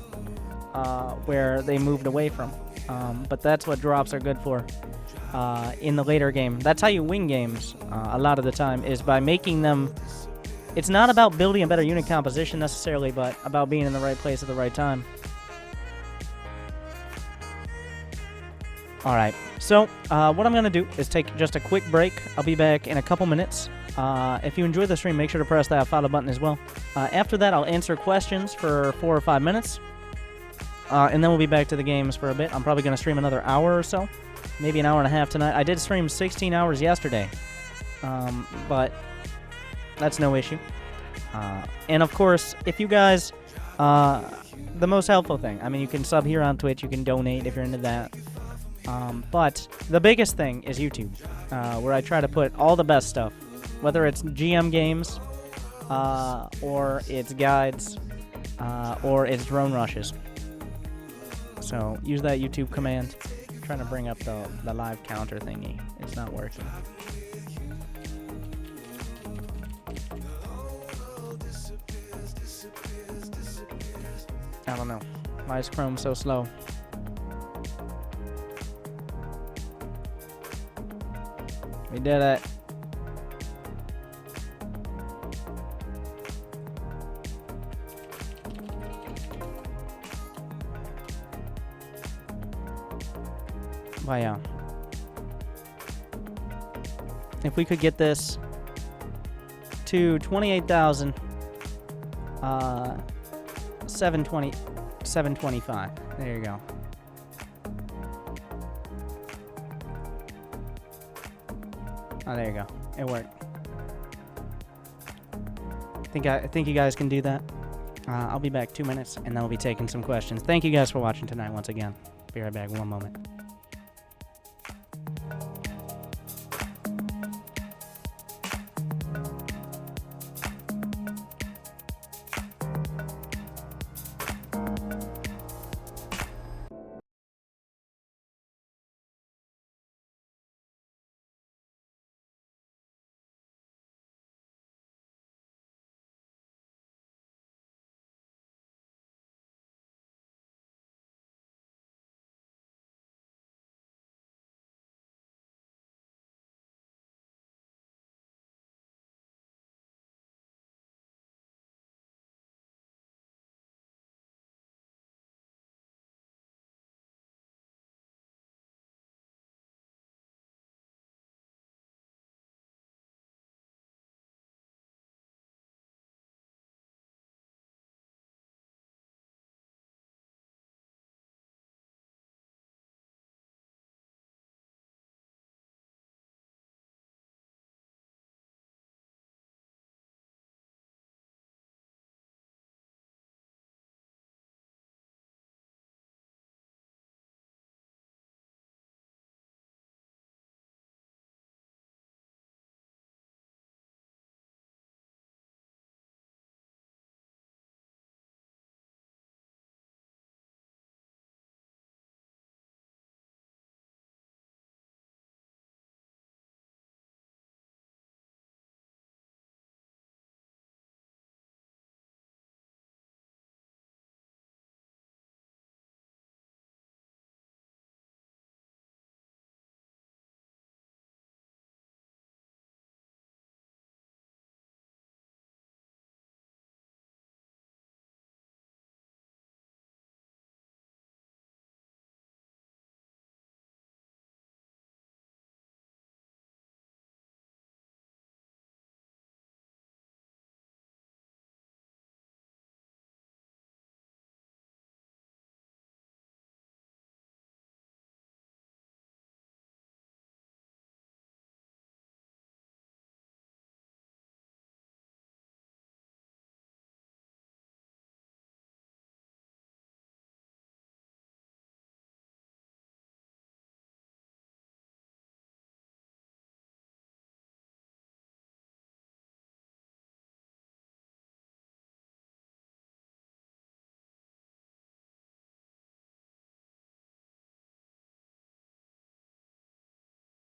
where they moved away from. But that's what drops are good for in the later game. That's how you win games a lot of the time, is by making them... It's not about building a better unit composition necessarily, but about being in the right place at the right time. Alright, so what I'm going to do is take just a quick break. I'll be back in a couple minutes. If you enjoyed the stream, make sure to press that follow button as well. After that, I'll answer questions for 4 or 5 minutes. And then we'll be back to the games for a bit. I'm probably going to stream another hour or so. Maybe an hour and a half tonight. I did stream 16 hours yesterday. But that's no issue. And of course, if you guys... the most helpful thing. I mean, you can sub here on Twitch. You can donate if you're into that. But the biggest thing is YouTube. Where I try to put all the best stuff. Whether it's GM games. Or it's guides. Or it's drone rushes. So use that YouTube command. I'm trying to bring up the live counter thingy. It's not working. I don't know. Why is Chrome so slow? We did it. But yeah. If we could get this to 28,000, 725. There you go. Oh, there you go. It worked. I think you guys can do that. I'll be back 2 minutes, and then we'll be taking some questions. Thank you guys for watching tonight once again. Be right back. 1 moment.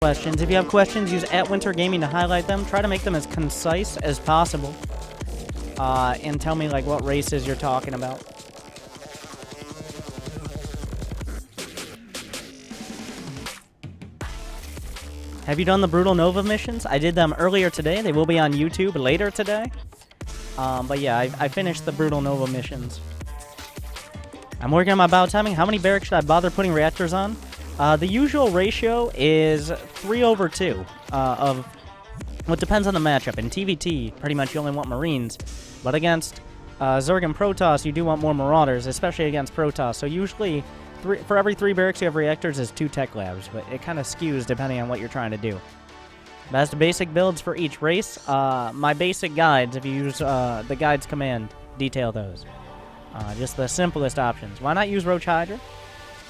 questions. If you have questions, use @WinterGaming to highlight them. Try to make them as concise as possible. And tell me, like, what races you're talking about. Have you done the Brutal Nova missions? I did them earlier today. They will be on YouTube later today. But yeah, I finished the Brutal Nova missions. I'm working on my battle timing. How many barracks should I bother putting reactors on? The usual ratio is 3/2 of... Well, it depends on the matchup. In TVT, pretty much you only want Marines. But against Zerg and Protoss, you do want more Marauders, especially against Protoss. So usually, for every 3 barracks you have reactors is 2 tech labs. But it kind of skews depending on what you're trying to do. But as to basic builds for each race, my basic guides, if you use the guides command, detail those. Just the simplest options. Why not use Roach Hydra?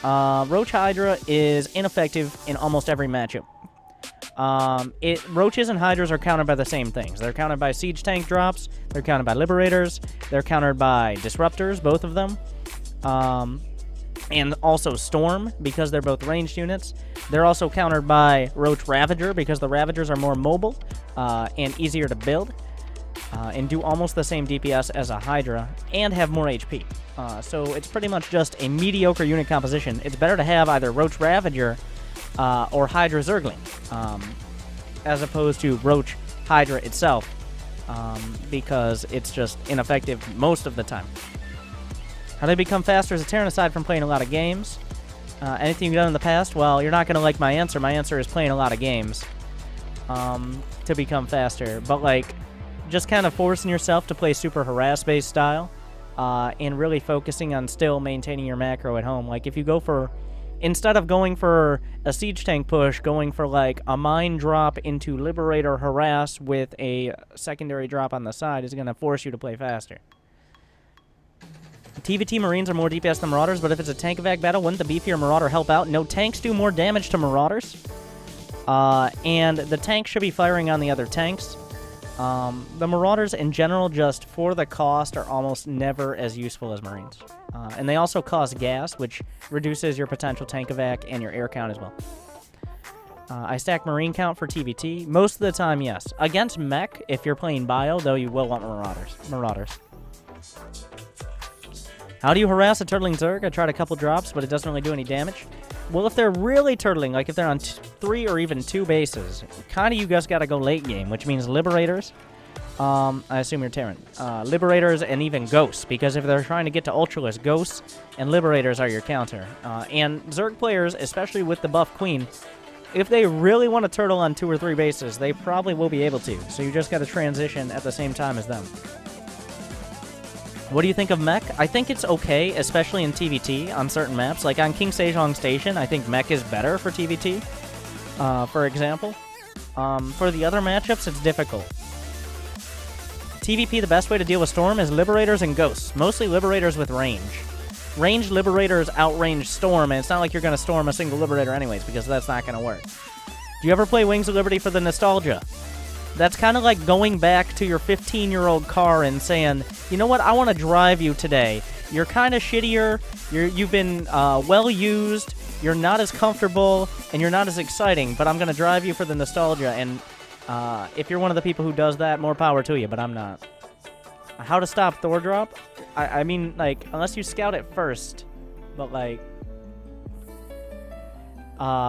Roach Hydra is ineffective in almost every matchup. Roaches and Hydras are countered by the same things. They're countered by siege tank drops, they're countered by liberators, they're countered by disruptors, both of them. And also Storm, because they're both ranged units. They're also countered by Roach Ravager, because the Ravagers are more mobile and easier to build. And do almost the same DPS as a Hydra, and have more HP. So it's pretty much just a mediocre unit composition. It's better to have either Roach Ravager or Hydra Zergling, as opposed to Roach Hydra itself, because it's just ineffective most of the time. How do I become faster as a Terran aside from playing a lot of games? Anything you've done in the past? Well, you're not going to like my answer. My answer is playing a lot of games to become faster. But, like, just kind of forcing yourself to play super harass-based style and really focusing on still maintaining your macro at home. Like, if you go for... Instead of going for a siege tank push, going for, like, a mine drop into Liberator harass with a secondary drop on the side is going to force you to play faster. TVT Marines are more DPS than Marauders, but if it's a tank evac battle, wouldn't the beefier Marauder help out? No, tanks do more damage to Marauders. And the tanks should be firing on the other tanks. The Marauders, in general, just for the cost, are almost never as useful as Marines. And they also cost gas, which reduces your potential tank evac and your air count as well. I stack Marine count for TVT. Most of the time, yes. Against mech, if you're playing Bio, though, you will want Marauders. How do you harass a turtling Zerg? I tried a couple drops, but it doesn't really do any damage. Well, if they're really turtling, like if they're on 3 or even 2 bases, kind of you guys got to go late game, which means Liberators. I assume you're Terran. Liberators and even Ghosts, because if they're trying to get to Ultralisk, Ghosts and Liberators are your counter. And Zerg players, especially with the buff Queen, if they really want to turtle on 2 or 3 bases, they probably will be able to. So you just got to transition at the same time as them. What do you think of mech? I think it's okay, especially in TVT on certain maps. Like on King Sejong Station, I think mech is better for TVT, for example. For the other matchups, it's difficult. TVP, the best way to deal with Storm is Liberators and Ghosts. Mostly Liberators with range. Ranged Liberators outrange Storm, and it's not like you're going to Storm a single Liberator anyways, because that's not going to work. Do you ever play Wings of Liberty for the nostalgia? That's kind of like going back to your 15-year-old car and saying, you know what, I want to drive you today. You're kind of shittier, you've been well-used, you're not as comfortable, and you're not as exciting, but I'm going to drive you for the nostalgia, and if you're one of the people who does that, more power to you, but I'm not. How to stop Thor drop? I mean, like, unless you scout it first, but, like...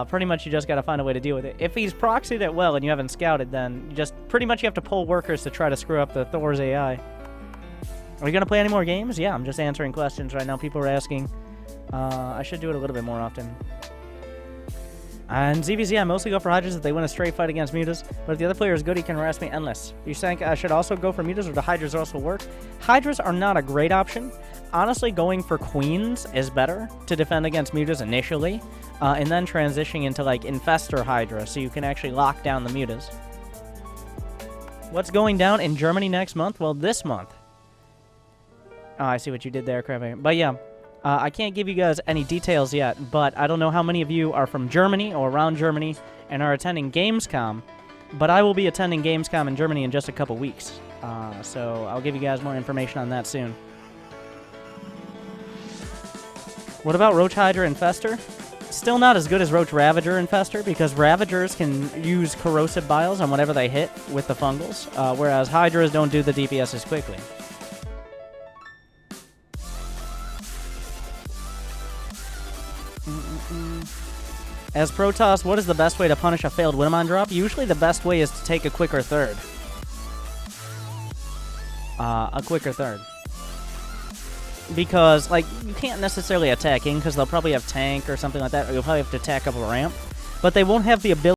pretty much you just got to find a way to deal with it. If he's proxied it well and you haven't scouted, then you just pretty much you have to pull workers to try to screw up the Thor's AI. Are you going to play any more games? Yeah, I'm just answering questions right now. People are asking. I should do it a little bit more often. And ZVZ, I mostly go for Hydras if they win a straight fight against Mutas, but if the other player is good, he can harass me endless. You think I should also go for Mutas, or do Hydras also work? Hydras are not a great option. Honestly, going for Queens is better to defend against Mutas initially, and then transitioning into, like, Infestor Hydra, so you can actually lock down the Mutas. What's going down in Germany next month? Well, this month. Oh, I see what you did there, Kraven. But yeah, I can't give you guys any details yet, but I don't know how many of you are from Germany or around Germany and are attending Gamescom, but I will be attending Gamescom in Germany in just a couple weeks. So I'll give you guys more information on that soon. What about Roach Hydra Infestor? Still not as good as Roach Ravager Infester, because Ravagers can use corrosive biles on whatever they hit with the fungals, whereas Hydras don't do the DPS as quickly. As Protoss, what is the best way to punish a failed Winamon drop? Usually the best way is to take a quicker third. Because, like, you can't necessarily attack in because they'll probably have tank or something like that, or you'll probably have to attack up a ramp. But they won't have the ability